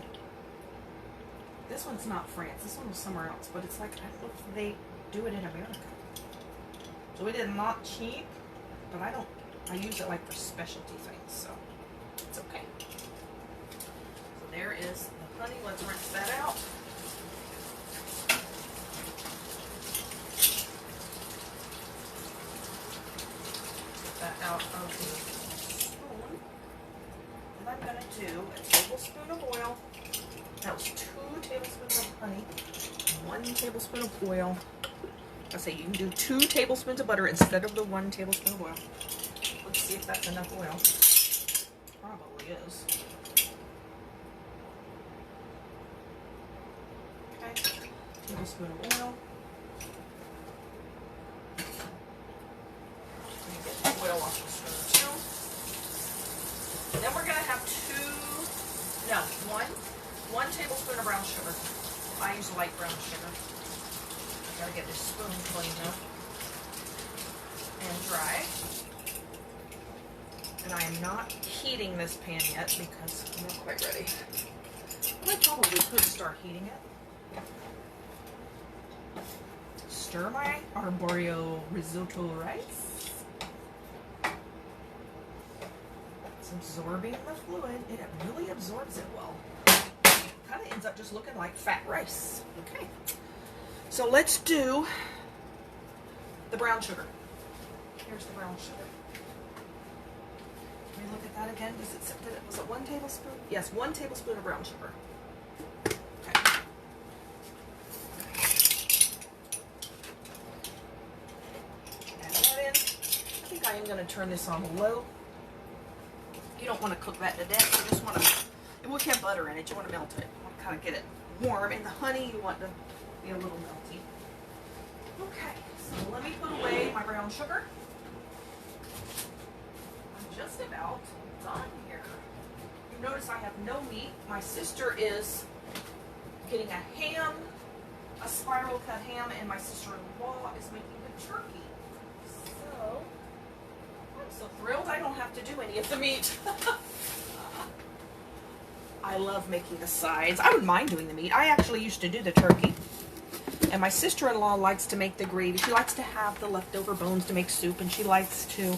This one's not France. This one was somewhere else, but it's like, I don't know if they do it in America. So it is not cheap, but I use it like for specialty things, so it's okay. So there is the honey. Let's rinse that out. Get that out of the spoon. And I'm going to do a tablespoon of oil. That was 2 tablespoons of honey, 1 tablespoon of oil. I say you can do 2 tablespoons of butter instead of the 1 tablespoon of oil. Let's see if that's enough oil. Probably is. Okay, tablespoon of oil. Get the oil off the spoon too. Then we're gonna have 1 tablespoon of brown sugar. I use light brown sugar. I gotta get this spoon cleaned up and dry. And I am not heating this pan yet because I'm not quite ready. I probably could start heating it. Stir my arborio risotto rice. It's absorbing the fluid. It really absorbs it well. Kind of ends up just looking like fat rice. Okay. So let's do the brown sugar. Here's the brown sugar. Let me look at that again. Was it 1 tablespoon? Yes, 1 tablespoon of brown sugar. Okay. am going to turn this on low. You don't want to cook that to death. You just want to, and we have butter in it. You want to melt it. You want to kind of get it warm. And the honey, you want to be a little melty. Okay, so let me put away my brown sugar. I'm just about done here. You notice I have no meat. My sister is getting a ham, a spiral cut ham, and my sister-in-law is making the turkey. So, I'm so thrilled I don't have to do any of the meat. I love making the sides. I wouldn't mind doing the meat. I actually used to do the turkey. And my sister-in-law likes to make the gravy. She likes to have the leftover bones to make soup, and she likes to,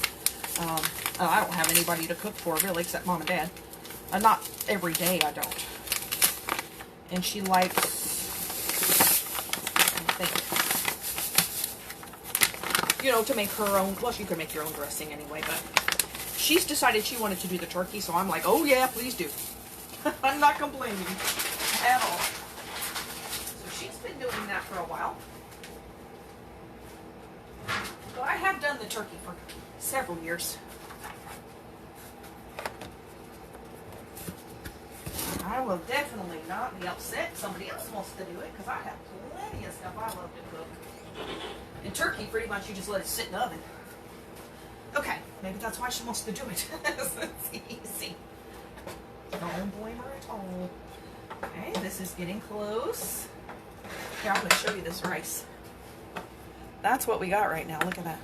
I don't have anybody to cook for, really, except Mom and Dad. Not every day, I don't. And she likes, I think, you know, to make her own, well, she could make your own dressing anyway, but she's decided she wanted to do the turkey, so I'm like, oh yeah, please do. I'm not complaining at all. So she's been doing that for a while. But I have done the turkey for several years. I will definitely not be upset if somebody else wants to do it, because I have plenty of stuff I love to cook. And turkey, pretty much, you just let it sit in the oven. Okay, maybe that's why she wants to do it. It's easy. Don't blame her at all. Okay, this is getting close. Here, I'm going to show you this rice. That's what we got right now. Look at that.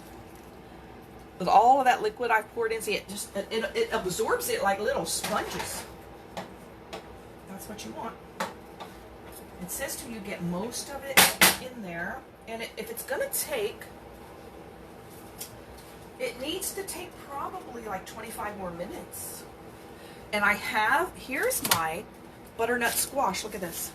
With all of that liquid I poured in, see, it absorbs it like little sponges. That's what you want. It says to you get most of it in there, and if it's going to take, it needs to take probably like 25 more minutes. And I have, here's my butternut squash. Look at this.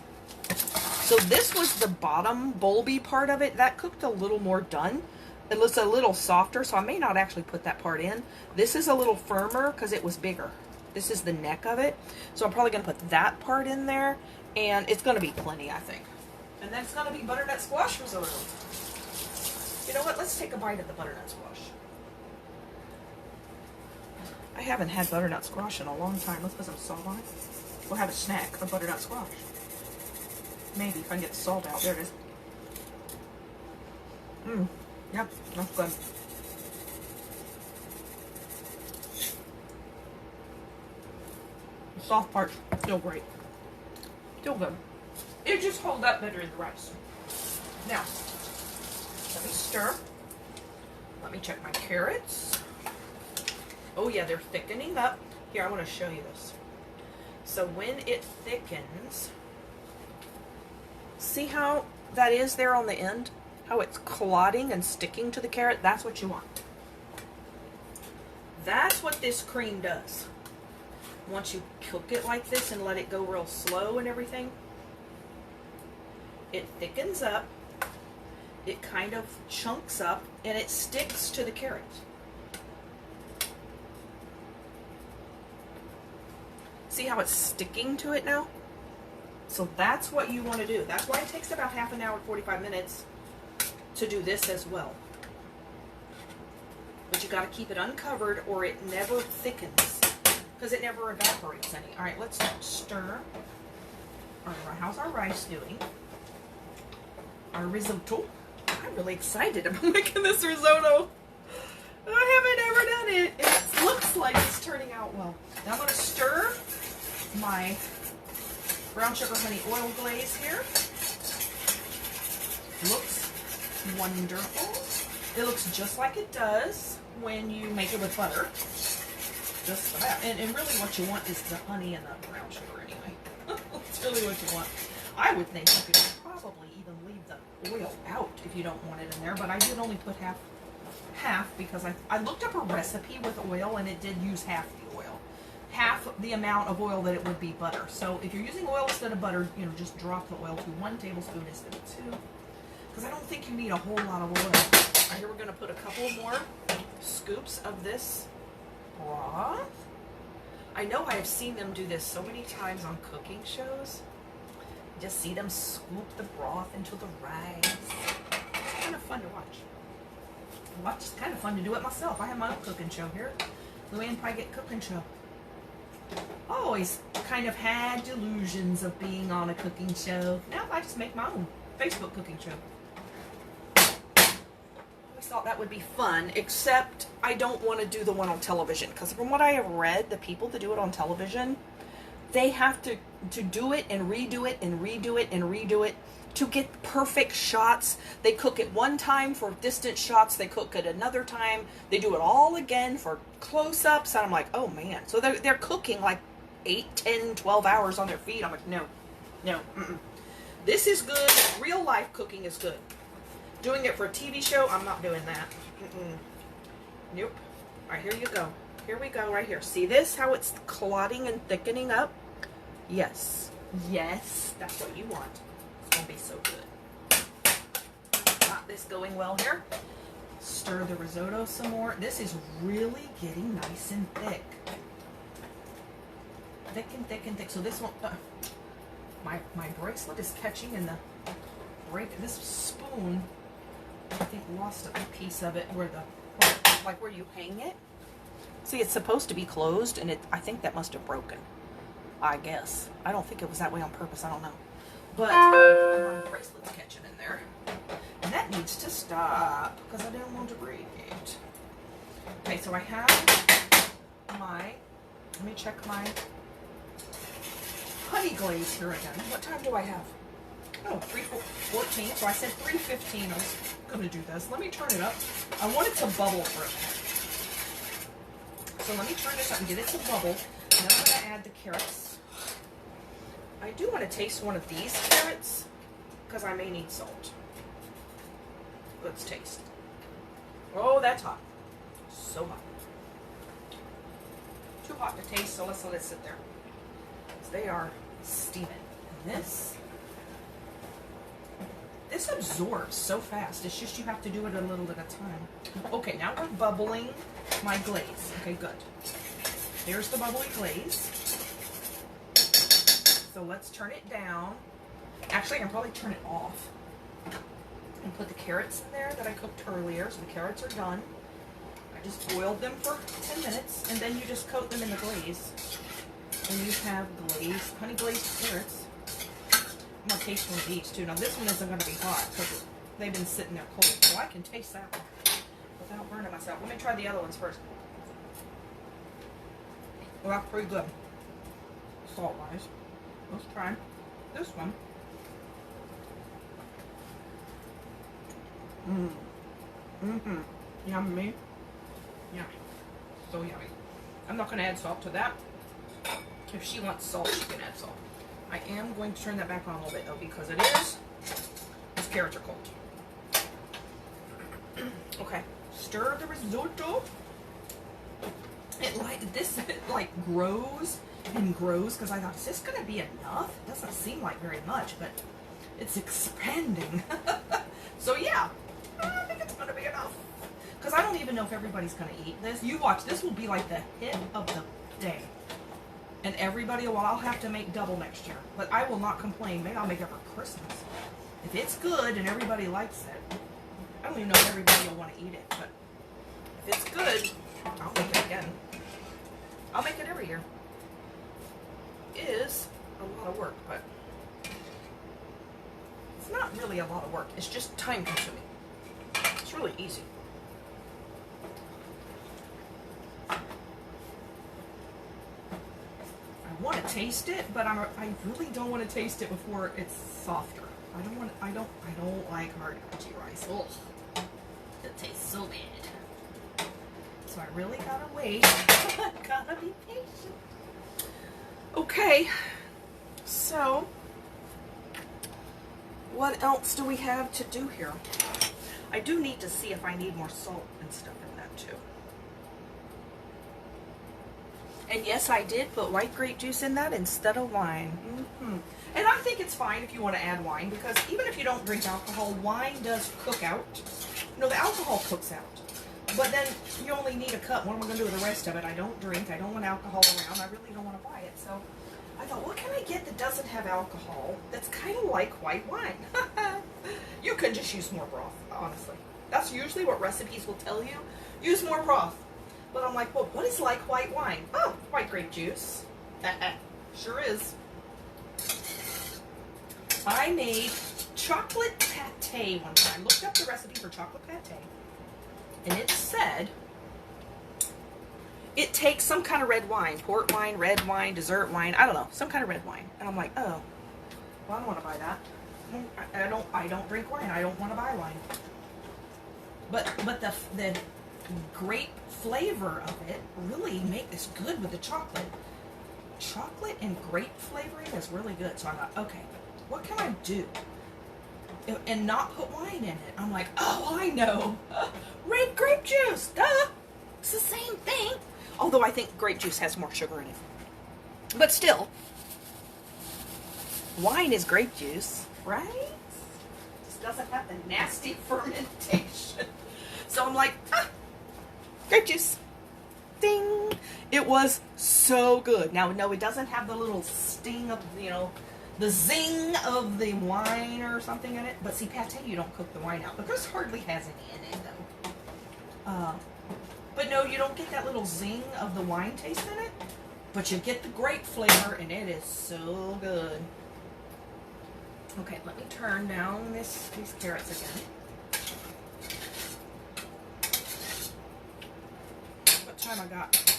So this was the bottom bulby part of it. That cooked a little more done. It looks a little softer, so I may not actually put that part in. This is a little firmer because it was bigger. This is the neck of it. So I'm probably going to put that part in there. And it's going to be plenty, I think. And then it's going to be butternut squash risotto. You know what? Let's take a bite of the butternut squash. I haven't had butternut squash in a long time. Let's put some salt on it. We'll have a snack of butternut squash. Maybe if I can get the salt out. There it is. Yep, that's good. The soft part's still great. Still good. It just holds up better in the rice. Now, let me stir. Let me check my carrots. Oh yeah, they're thickening up. Here, I want to show you this. So when it thickens, see how that is there on the end? How it's clotting and sticking to the carrot? That's what you want. That's what this cream does. Once you cook it like this and let it go real slow and everything, it thickens up, it kind of chunks up, and it sticks to the carrot. See how it's sticking to it now? So that's what you want to do. That's why it takes about half an hour, 45 minutes to do this as well. But you got to keep it uncovered or it never thickens because it never evaporates any. All right, let's stir. All right, how's our rice doing? Our risotto. I'm really excited about making this risotto. I haven't ever done it. It looks like it's turning out well. Now I'm going to stir my brown sugar honey oil glaze here. Looks wonderful. It looks just like it does when you make it with butter. Just about. And really what you want is the honey and the brown sugar anyway. That's really what you want. I would think you could probably even leave the oil out if you don't want it in there, but I did only put half because I looked up a recipe with oil and it did use half the oil. Half the amount of oil that it would be butter. So if you're using oil instead of butter, you know, just drop the oil to 1 tablespoon instead of 2. Because I don't think you need a whole lot of oil. All right, here we're going to put a couple more scoops of this broth. I know I have seen them do this so many times on cooking shows. Just see them scoop the broth into the rice. It's kind of fun to watch. Watch, it's kind of fun to do it myself. I have my own cooking show here. Luann Pygott Cooking Show. Always kind of had delusions of being on a cooking show. Now I just make my own Facebook cooking show. I thought that would be fun, except I don't want to do the one on television, because from what I have read, the people that do it on television, they have to do it and redo it and redo it and redo it to get perfect shots. They cook it one time for distant shots, they cook it another time, they do it all again for close-ups, and I'm like, oh man. So they're cooking like 8, 10, 12 hours on their feet. I'm like, no. This is good. Real life cooking is good. Doing it for a TV show, I'm not doing that. Nope. All right, here you go. Here we go, right here. See this, how it's clotting and thickening up? Yes. Yes, that's what you want. It's going to be so good. Got this going well here. Stir the risotto some more. This is really getting nice and thick. Thick and thick and thick. So this one, my bracelet is catching in the break. This spoon, I think, lost a piece of it where like where you hang it. See, it's supposed to be closed, and I think that must have broken. I guess. I don't think it was that way on purpose. I don't know. But my bracelet's catching in there. And that needs to stop, because I didn't want to break it. Okay, so I have let me check my honey glaze here again. What time do I have? Oh, 3:14. So I said 3:15 I was going to do this. Let me turn it up. I want it to bubble for a minute. So let me turn this up and get it to bubble. And then I'm going to add the carrots. I do want to taste one of these carrots, because I may need salt. Let's taste. Oh, that's hot. So hot. Too hot to taste, so let's let it sit there. They are steaming. And this absorbs so fast. It's just you have to do it a little at a time. Okay, now we're bubbling my glaze. Okay, good. There's the bubbly glaze. So let's turn it down. Actually, I can probably turn it off. And put the carrots in there that I cooked earlier. So the carrots are done. I just boiled them for 10 minutes. And then you just coat them in the glaze. And you have glazed, honey glazed carrots. I'm going to taste one of these too. Now this one isn't going to be hot because they've been sitting there cold. So I can taste that one without burning myself. Let me try the other ones first. Well, that's pretty good. Salt-wise. Let's try this one. Yummy. Yummy. So yummy. I'm not going to add salt to that. If she wants salt, she can add salt. I am going to turn that back on a little bit though, because these carrots are cold. Okay, stir the risotto. It grows and grows, because I thought, is this going to be enough? It doesn't seem like very much, but it's expanding. So yeah, I think it's going to be enough. Because I don't even know if everybody's going to eat this. You watch, this will be like the hit of the day. And everybody, well, I'll have to make double next year. But I will not complain. Maybe I'll make it for Christmas. If it's good and everybody likes it, I don't even know if everybody will want to eat it. But if it's good, I'll make it again. I'll make it every year. It is a lot of work, but it's not really a lot of work. It's just time consuming. It's really easy. I want to taste it, but I really don't want to taste it before it's softer. I don't like hard crunchy rice. Ugh. It tastes so bad. So I really gotta wait. Gotta be patient. Okay, so what else do we have to do here? I do need to see if I need more salt and stuff in that too. And yes, I did put white grape juice in that instead of wine. And I think it's fine if you want to add wine, because even if you don't drink alcohol, wine does cook out. No, the alcohol cooks out. But then you only need a cup. What am I going to do with the rest of it? I don't drink. I don't want alcohol around. I really don't want to buy it. So I thought, what can I get that doesn't have alcohol that's kind of like white wine? You could just use more broth, honestly. That's usually what recipes will tell you. Use more broth. But I'm like, well, what is like white wine? Oh, white grape juice. Sure is. I made chocolate pate one time. Looked up the recipe for chocolate pate. And it said it takes some kind of red wine. Port wine, red wine, dessert wine. I don't know. Some kind of red wine. And I'm like, oh, well, I don't want to buy that. I don't drink wine. I don't want to buy wine. But the grape flavor of it really make this good with the chocolate. Chocolate and grape flavoring is really good. So I thought, okay, what can I do and not put wine in it? I'm like, oh, I know. Red grape juice. Duh. It's the same thing. Although I think grape juice has more sugar in it. But still, wine is grape juice, right? Just doesn't have the nasty fermentation. So I'm like, grape juice. Ding. It was so good. Now, no, it doesn't have the little sting of, the zing of the wine or something in it. But see, pate, you don't cook the wine out. But this hardly has any in it, though. But no, you don't get that little zing of the wine taste in it. But you get the grape flavor, and it is so good. Okay, let me turn down these carrots again. What time I got?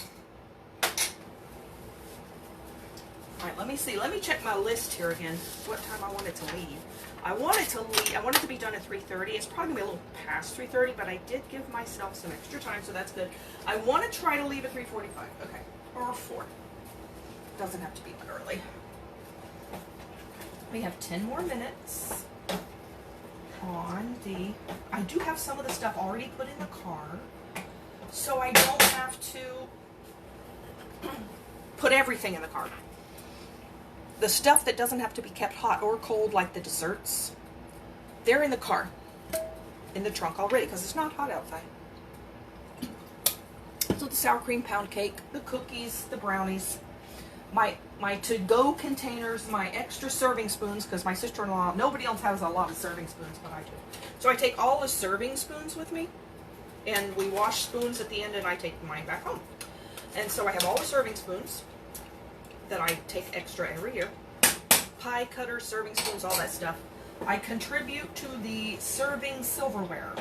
Alright, let me see. Let me check my list here again. What time I wanted to leave. I wanted to be done at 3:30. It's probably going to be a little past 3:30, but I did give myself some extra time, so that's good. I want to try to leave at 3:45. Okay. Or 4. Doesn't have to be that early. We have 10 more minutes on the... I do have some of the stuff already put in the car, so I don't have to put everything in the car. The stuff that doesn't have to be kept hot or cold, like the desserts, they're in the car, in the trunk already, because it's not hot outside. So the sour cream pound cake, the cookies, the brownies, my to-go containers, my extra serving spoons, because my sister-in-law, nobody else has a lot of serving spoons, but I do. So I take all the serving spoons with me, and we wash spoons at the end, and I take mine back home. And so I have all the serving spoons that I take extra every year. Pie cutters, serving spoons, all that stuff. I contribute to the serving silverware,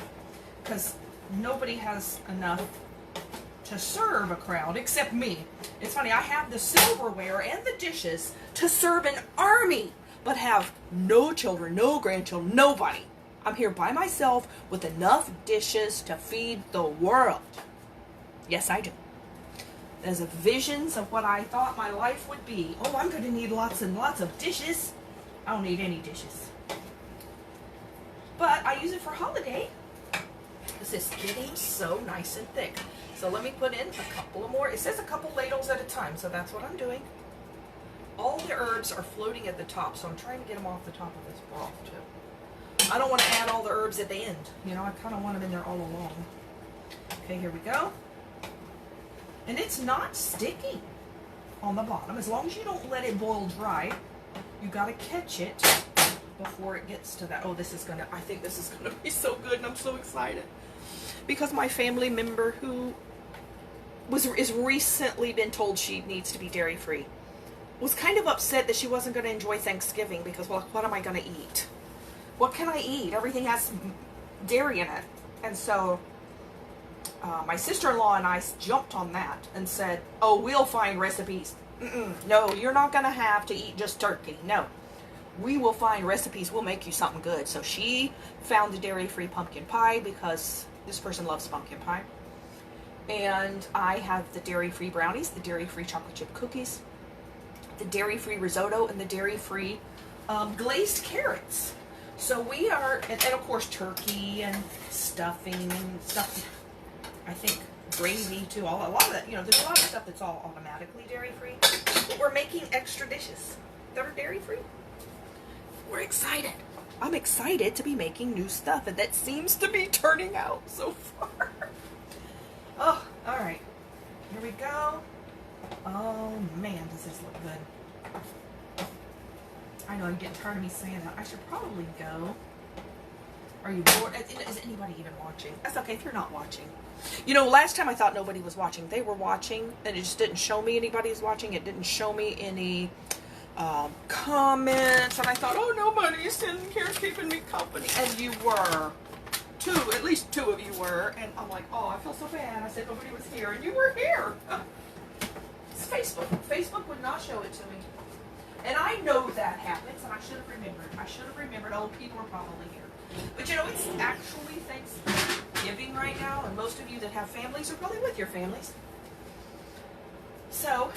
because nobody has enough to serve a crowd except me. It's funny, I have the silverware and the dishes to serve an army, but have no children, no grandchildren, nobody. I'm here by myself with enough dishes to feed the world. Yes, I do. There's visions of what I thought my life would be. Oh, I'm going to need lots and lots of dishes. I don't need any dishes. But I use it for holiday. This is getting so nice and thick. So let me put in a couple of more. It says a couple ladles at a time, so that's what I'm doing. All the herbs are floating at the top, so I'm trying to get them off the top of this broth, too. I don't want to add all the herbs at the end. I kind of want them in there all along. Okay, here we go. And it's not sticky on the bottom. As long as you don't let it boil dry, you got to catch it before it gets to that. Oh, I think this is going to be so good, and I'm so excited. Because my family member who is recently been told she needs to be dairy-free was kind of upset that she wasn't going to enjoy Thanksgiving because, well, what am I going to eat? What can I eat? Everything has dairy in it. And so my sister-in-law and I jumped on that and said, oh, we'll find recipes. No, you're not going to have to eat just turkey. No. We will find recipes. We'll make you something good. So she found the dairy-free pumpkin pie because this person loves pumpkin pie. And I have the dairy-free brownies, the dairy-free chocolate chip cookies, the dairy-free risotto, and the dairy-free glazed carrots. So we are, and of course turkey and stuffing and stuff. I think gravy too. A lot of that, there's a lot of stuff that's all automatically dairy-free. But we're making extra dishes that are dairy-free. We're excited. I'm excited to be making new stuff, and that seems to be turning out so far. Oh, all right. Here we go. Oh, man, does this look good. I know I'm getting tired of me saying that. I should probably go Are you bored? Is anybody even watching? That's okay if you're not watching. You know, last time I thought nobody was watching. They were watching, and it just didn't show me anybody's watching. It didn't show me any comments, and I thought, oh, nobody's sitting here keeping me company. And you were. At least two of you were. And I'm like, oh, I feel so bad. I said nobody was here, and you were here. It's Facebook. Facebook would not show it to me. And I know that happens, and I should have remembered. I should have remembered. Oh, people are probably here. But you know, it's actually Thanksgiving right now, and most of you that have families are probably with your families. So,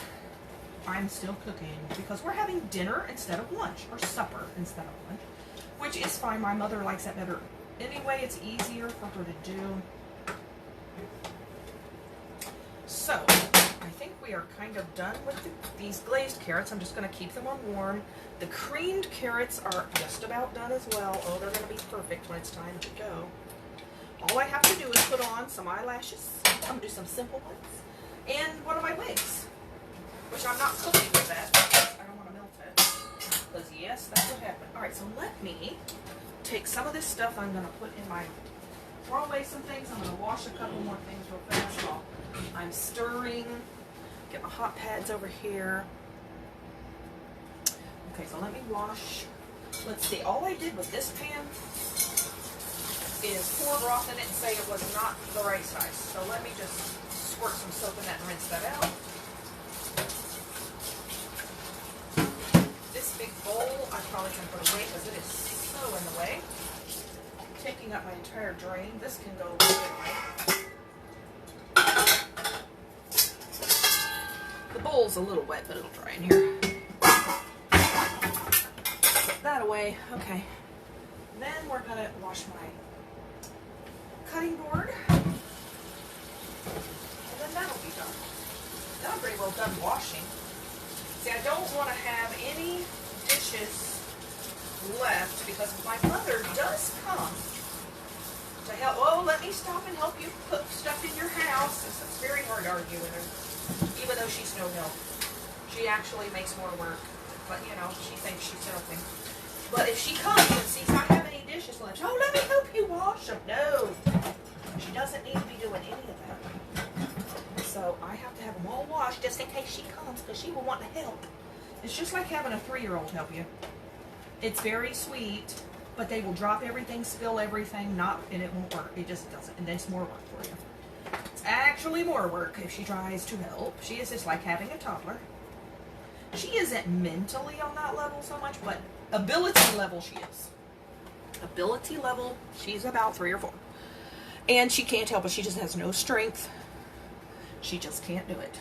I'm still cooking because we're having dinner instead of lunch, or supper instead of lunch, which is fine. My mother likes that better. Anyway, it's easier for her to do. So, I think we are kind of done with these glazed carrots. I'm just going to keep them on warm. The creamed carrots are just about done as well. Oh, they're going to be perfect when it's time to go. All I have to do is put on some eyelashes. I'm going to do some simple ones. And one of my wigs, which I'm not cooking with that. I don't want to melt it. Because, yes, that's what happened. All right, so let me take some of this stuff I'm going to put in my... Throw away some things. I'm going to wash a couple more things real fast while I'm stirring. Get my hot pads over here. Okay, so let me wash. Let's see. All I did with this pan is pour broth in it and say it was not the right size. So let me just squirt some soap in that and rinse that out. This big bowl I probably can put away because it is so in the way. Taking up my entire drain. This can go away. The bowl's a little wet, but it'll dry in here. Put that away. Okay. Then we're going to wash my cutting board. And then that'll be done. Now I'm pretty well done washing. See, I don't want to have any dishes left because my mother does come to help. Oh, let me stop and help you put stuff in your house. It's very hard to argue with her, even though she's no help. She actually makes more work, but you know, she thinks she's helping. But if she comes and sees I have any dishes left, oh, let me help you wash them. No, she doesn't need to be doing any of that. So I have to have them all washed just in case she comes, because she will want to help. It's just like having a 3-year-old help you. It's very sweet, but they will drop everything, spill everything, and it won't work. It just doesn't, and then it's more work for you. It's actually more work if she tries to help. She is just like having a toddler. She isn't mentally on that level so much, but ability level she is. Ability level, she's about 3 or 4. And she can't help it. She just has no strength. She just can't do it.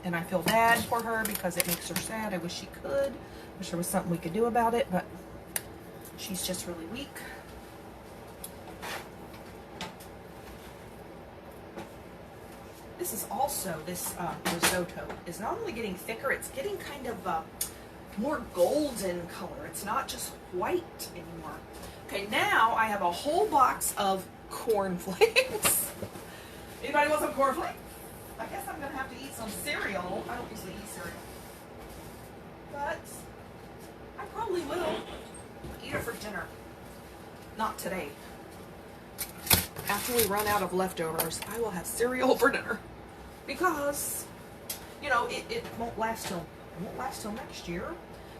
And I feel bad for her because it makes her sad. I wish she could. I wish there was something we could do about it, but she's just really weak. This is also, this risotto is not only getting thicker, it's getting kind of more golden color. It's not just white anymore. Okay, now I have a whole box of cornflakes. Anybody want some cornflakes? I guess I'm going to have to eat some cereal. I don't usually eat cereal. But I probably will eat it for dinner. Not today. After we run out of leftovers, I will have cereal for dinner. Because, you know, it won't last till next year.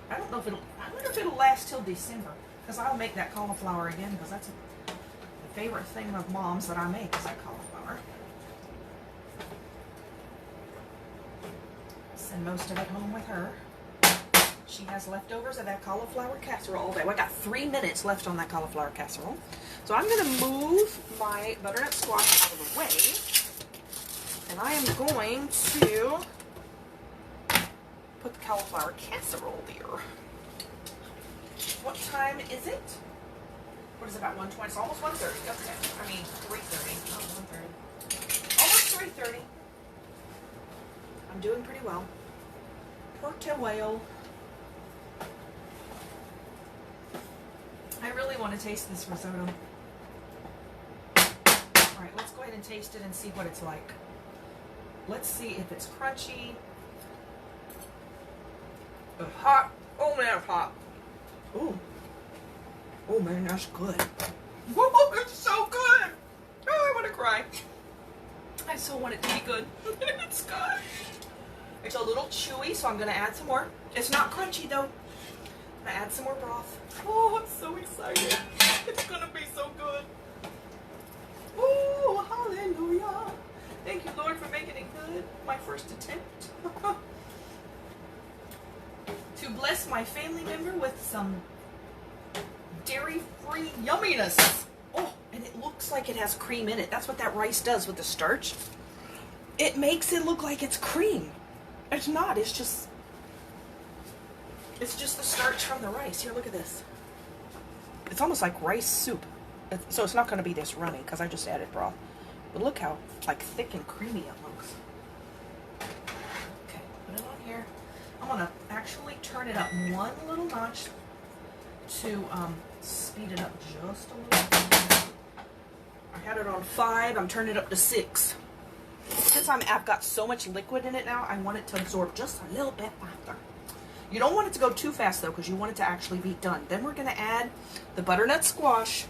I don't know if I wonder if it'll last till December. Because I'll make that cauliflower again, because that's the favorite thing of Mom's that I make is that cauliflower. Send most of it home with her. She has leftovers of that cauliflower casserole. I got 3 minutes left on that cauliflower casserole. So I'm going to move my butternut squash out of the way. And I am going to put the cauliflower casserole there. What time is it? What is it, about 1:20? It's almost 1:30. Okay. I mean, 3:30. Not 1:30. Almost 3:30. I'm doing pretty well. Pretty well. I really want to taste this risotto. Alright, let's go ahead and taste it and see what it's like. Let's see if it's crunchy. Hot. Oh man, it's hot. Ooh. Oh man, that's good. Whoa, it's so good. Oh, I want to cry. I so want it to be good. It's good. It's a little chewy, so I'm going to add some more. It's not crunchy, though. I'm going to add some more broth. Oh, I'm so excited. It's going to be so good. Oh, hallelujah. Thank you, Lord, for making it good. My first attempt. To bless my family member with some dairy-free yumminess. Oh, and it looks like it has cream in it. That's what that rice does with the starch. It makes it look like it's cream. It's not. It's just the starch from the rice. Here, look at this. It's almost like rice soup. So it's not going to be this runny because I just added broth. But look how like thick and creamy it looks. Okay, put it on here. I'm going to actually turn it up one little notch to speed it up just a little bit. I had it on 5. I'm turning it up to 6. Since I've got so much liquid in it now, I want it to absorb just a little bit faster. You don't want it to go too fast though, because you want it to actually be done. Then we're going to add the butternut squash.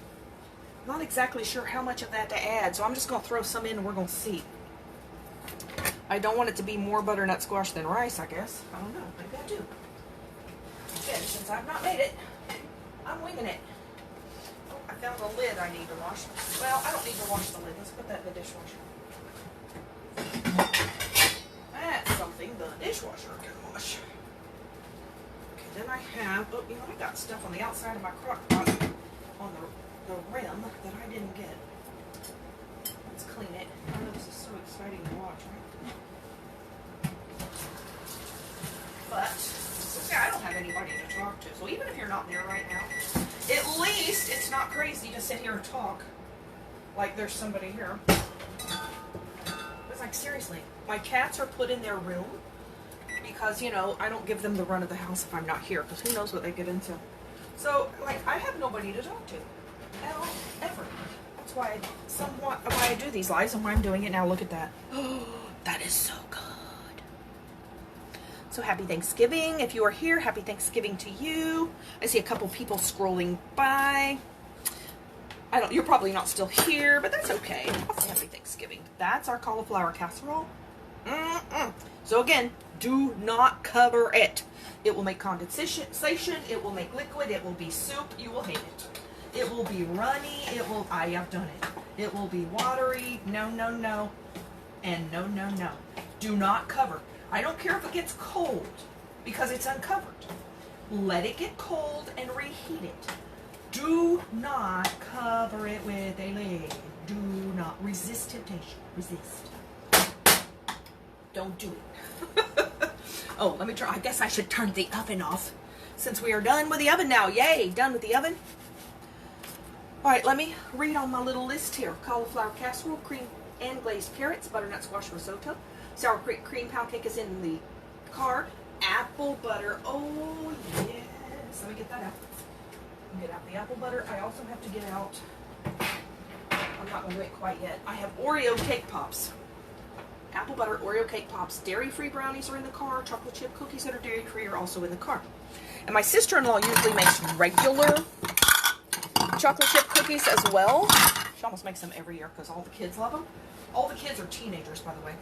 Not exactly sure how much of that to add, so I'm just going to throw some in and we're going to see. I don't want it to be more butternut squash than rice, I guess. I don't know. Maybe I do. Again, since I've not made it, I'm winging it. Oh, I found a lid I need to wash. Well, I don't need to wash the lid. Let's put that in the dishwasher. That's something the dishwasher can wash. Okay, then I have, oh, you know, I got stuff on the outside of my crock pot on the rim that I didn't get. Let's clean it. I know this is so exciting to watch, right? But, okay, I don't have anybody to talk to. So even if you're not there right now, at least it's not crazy to sit here and talk like there's somebody here. It's like, seriously, my cats are put in their room because, you know, I don't give them the run of the house if I'm not here, because who knows what they get into. So, like, I have nobody to talk to at all, ever. That's why I do these lives and why I'm doing it now. Look at that. Oh, that is so good. So happy Thanksgiving. If you are here, happy Thanksgiving to you. I see a couple people scrolling by. You're probably not still here, but that's okay. I'll say happy Thanksgiving. That's our cauliflower casserole. So again, do not cover it. It will make condensation. It will make liquid. It will be soup. You will hate it. It will be runny. I have done it. It will be watery. No, no, no. And no, no, no. Do not cover. I don't care if it gets cold because it's uncovered. Let it get cold and reheat it. Do not cover it with a lid. Do not. Resist temptation. Resist. Don't do it. Oh, let me try. I guess I should turn the oven off since we are done with the oven now. Yay, done with the oven. All right, let me read on my little list here. Cauliflower casserole, cream and glazed carrots, butternut squash risotto. Sour cream pound cake is in the car. Apple butter. Oh, yes. Let me get that out. Get out the apple butter. I also have to get out, I'm not going to do it quite yet. I have Oreo cake pops. Apple butter Oreo cake pops. Dairy-free brownies are in the car. Chocolate chip cookies that are dairy-free are also in the car. And my sister-in-law usually makes regular chocolate chip cookies as well. She almost makes them every year because all the kids love them. All the kids are teenagers, by the way.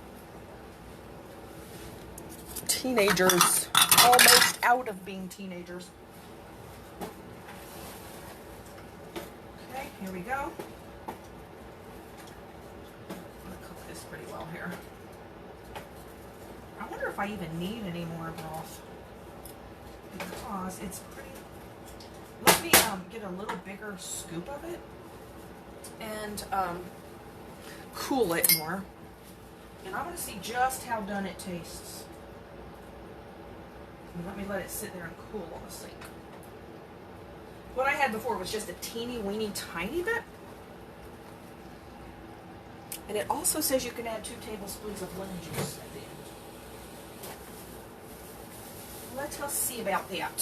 Teenagers. Almost out of being teenagers. Okay, here we go. I'm going to cook this pretty well here. I wonder if I even need any more broth because it's pretty. Let me get a little bigger scoop of it and cool it more. And I'm going to see just how done it tastes. And let it sit there and cool on the sink. What I had before was just a teeny weeny tiny bit. And it also says you can add 2 tablespoons of lemon juice at the end. Let us see about that.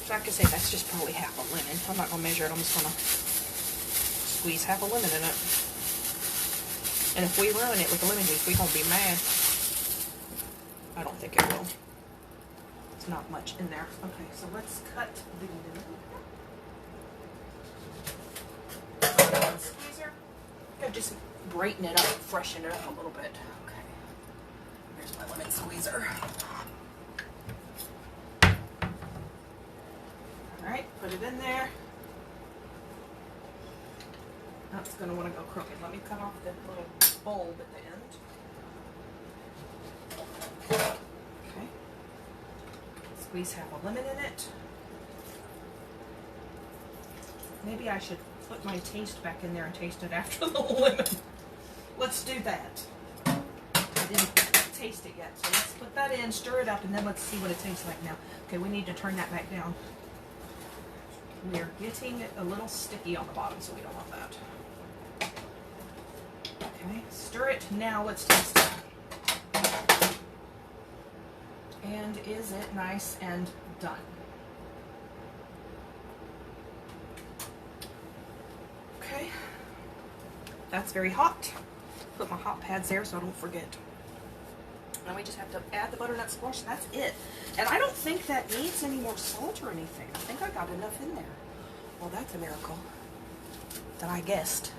So I could say that's just probably half a lemon. I'm not going to measure it. I'm just going to squeeze half a lemon in it. And if we ruin it with the lemon juice, we're going to be mad. I don't think it will. It's not much in there. Okay, so let's cut the lemon. of just brighten it up, freshen it up a little bit. Okay. Here's my lemon squeezer. Alright, put it in there. That's going to want to go crooked. Let me cut off the little bulb at the end. Okay. Squeeze half a lemon in it. Maybe I should put my taste back in there and taste it after the lemon. Let's do that. I didn't taste it yet, so let's put that in, stir it up, and then let's see what it tastes like now. Okay, we need to turn that back down. We're getting it a little sticky on the bottom, so we don't want that. Okay, stir it. Now let's taste it. And is it nice and done? Okay, that's very hot. Put my hot pads there so I don't forget. Now we just have to add the butternut squash. That's it. And I don't think that needs any more salt or anything. I think I got enough in there. Well, that's a miracle that I guessed.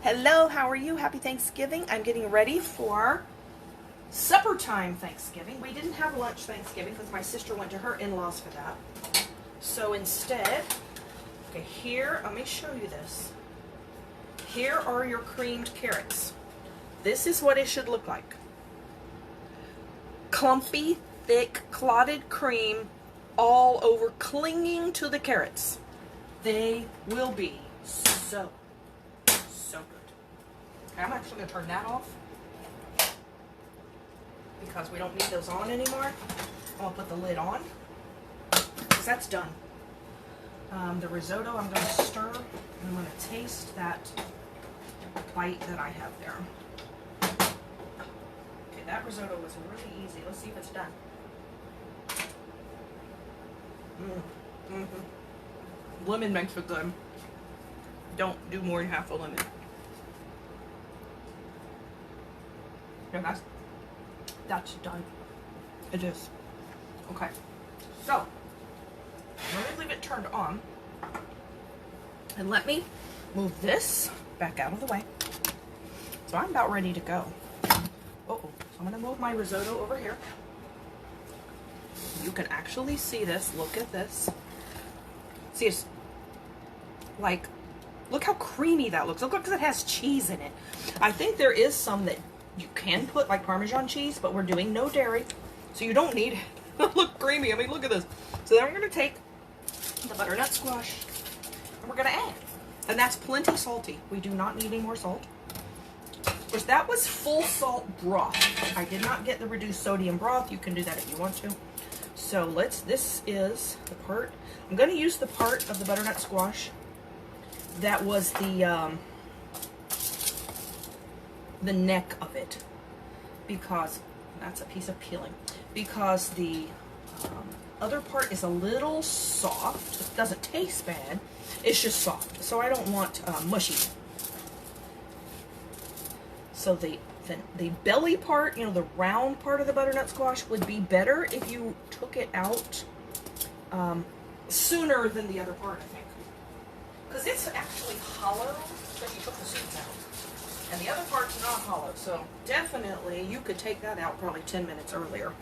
Hello, how are you? Happy Thanksgiving. I'm getting ready for supper time Thanksgiving. We didn't have lunch Thanksgiving because my sister went to her in-laws for that. So instead, okay, here, let me show you this. Here are your creamed carrots. This is what it should look like. Clumpy, thick, clotted cream all over, clinging to the carrots. They will be so good. Okay, I'm actually going to turn that off because we don't need those on anymore. I'm going to put the lid on because that's done. The risotto I'm going to stir, and I'm going to taste that bite that I have there. Okay, that risotto was really easy. Let's see if it's done. Lemon makes it good. Don't do more than half a lemon. Yeah, that's done. It is. Okay. So, let me leave it turned on. And let me move this back out of the way. So I'm about ready to go. Uh-oh. So I'm going to move my risotto over here. You can actually see this. Look at this. See, it's like, look how creamy that looks. Look, because it has cheese in it. I think there is some that you can put, like Parmesan cheese, but we're doing no dairy, so you don't need it. Look creamy. I mean, look at this. So then we're going to take the butternut squash, and we're going to add. And that's plenty salty. We do not need any more salt. Of course, that was full salt broth. I did not get the reduced sodium broth. You can do that if you want to. So this is the part. I'm going to use the part of the butternut squash that was the neck of it, because that's a piece of peeling, because the other part is a little soft. It doesn't taste bad. It's just soft. So I don't want mushy. So the belly part, you know, the round part of the butternut squash would be better if you took it out sooner than the other part, I think. Because it's actually hollow, but you took the seeds out. And the other part's not hollow, so definitely you could take that out probably 10 minutes earlier.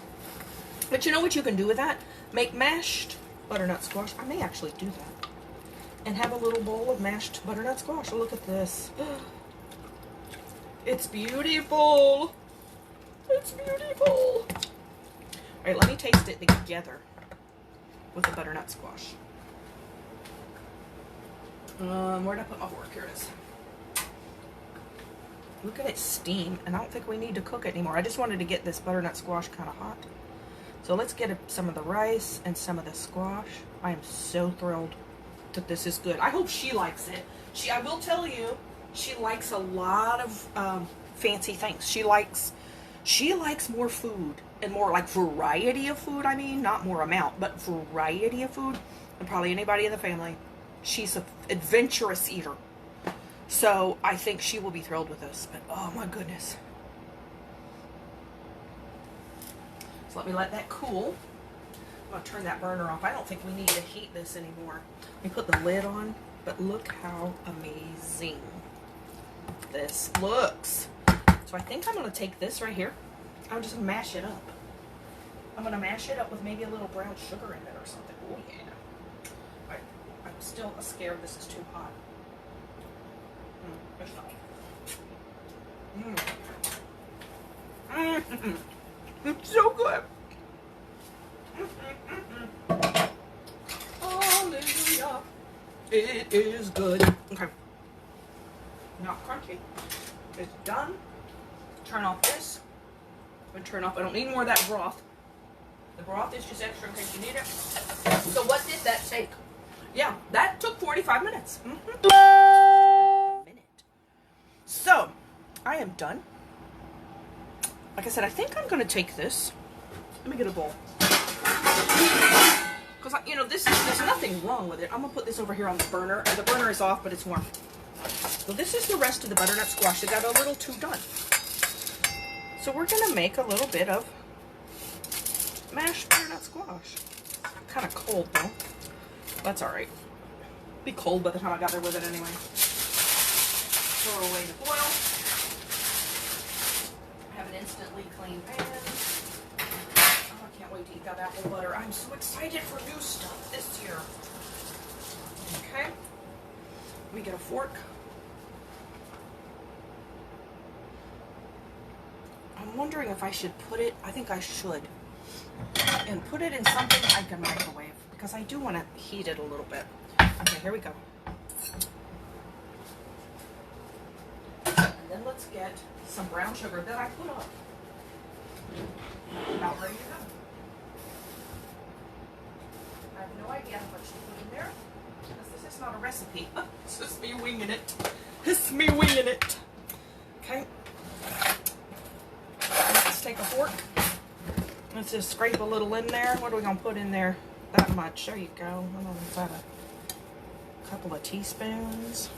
But you know what you can do with that? Make mashed butternut squash. I may actually do that. And have a little bowl of mashed butternut squash. Look at this. It's beautiful. It's beautiful. Alright, let me taste it together with the butternut squash. Where did I put my fork? Here it is. Look at it steam, and I don't think we need to cook it anymore. I just wanted to get this butternut squash kind of hot. So let's get some of the rice and some of the squash. I am so thrilled that this is good. I hope she likes it. I will tell you, she likes a lot of fancy things. She likes more food, and more like variety of food. I mean, not more amount, but variety of food than probably anybody in the family. She's an adventurous eater. So I think she will be thrilled with this. But oh my goodness. So let me let that cool. I'm going to turn that burner off. I don't think we need to heat this anymore. Let me put the lid on. But look how amazing. this looks. So I think I'm going to take this right here. I'm just going to mash it up. I'm going to mash it up with maybe a little brown sugar in it or something. Oh, yeah. I'm still scared this is too hot. It's not. It's so good. Hallelujah. It is good. Okay. Not crunchy. It's done. Turn off this. I'm gonna turn off. I don't need more of that broth. The broth is just extra in case you need it. So what did that take? Yeah, that took 45 minutes. A minute. So I am done. Like I said, I think I'm gonna take this. Let me get a bowl. Because, you know, there's nothing wrong with it. I'm gonna put this over here on the burner. The burner is off, but it's warm. So this is the rest of the butternut squash. It got a little too done. So we're gonna make a little bit of mashed butternut squash. Kind of cold though. That's all right. Be cold by the time I got there with it anyway. Throw away the foil. I have an instantly clean pan. Oh, I can't wait to eat that apple butter. I'm so excited for new stuff this year. Okay. Let me get a fork. I'm wondering if I should put it, I think I should, and put it in something I can microwave, because I do want to heat it a little bit. Okay, here we go. And then let's get some brown sugar that I put up. About ready to go. I have no idea how much to put in there, because this is not a recipe. It's just me winging it. It's me winging it. Okay. Let's take a fork. Let's just scrape a little in there. What are we going to put in there? That much. There you go. I don't know, is that a couple of teaspoons?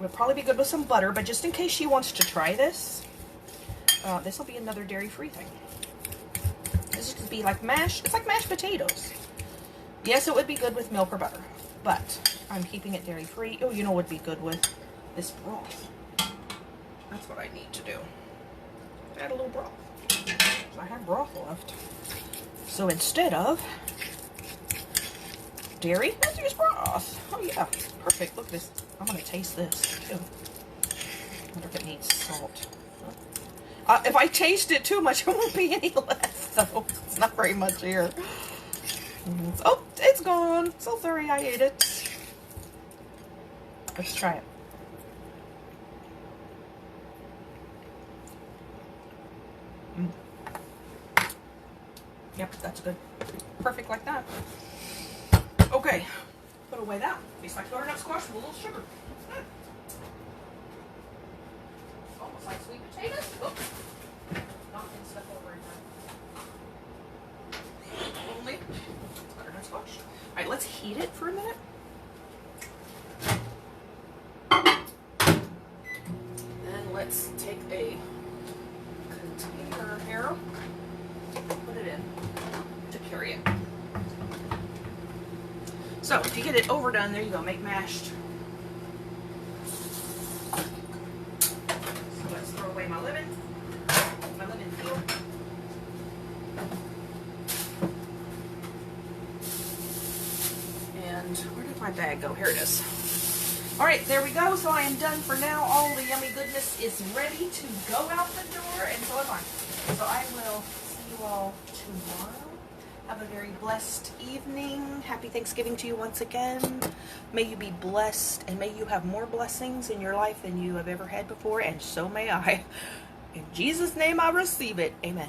Would probably be good with some butter, but just in case she wants to try this, this will be another dairy-free thing. This is going to be like mashed, it's like mashed potatoes. Yes, it would be good with milk or butter, but I'm keeping it dairy-free. Oh, you know what would be good with this broth? That's what I need to do. Add a little broth. I have broth left. So instead of dairy, let's use broth. Oh yeah, perfect. Look at this. I'm gonna taste this too. I wonder if it needs salt. If I taste it too much, it won't be any less though. It's not very much here. Oh, it's gone. So sorry I ate it. Let's try it. Yep, that's good. Perfect like that. Okay, put away that. Tastes like butternut squash with a little sugar. It's almost like sweet potatoes. Oops. Knocking stuff over in there. Only butternut squash. All right, let's heat it for a minute. Then let's take a container here. Put it in to carry it. So to get it overdone, there you go, make mashed. So let's throw away my lemon peel. And where did my bag go? Here it is. All right, there we go. So I am done for now. All the yummy goodness is ready to go out the door, and so am I. So I will see you all tomorrow. Have a very blessed evening. Happy Thanksgiving to you once again. May you be blessed, and may you have more blessings in your life than you have ever had before, and so may I. In Jesus' name I receive it. Amen.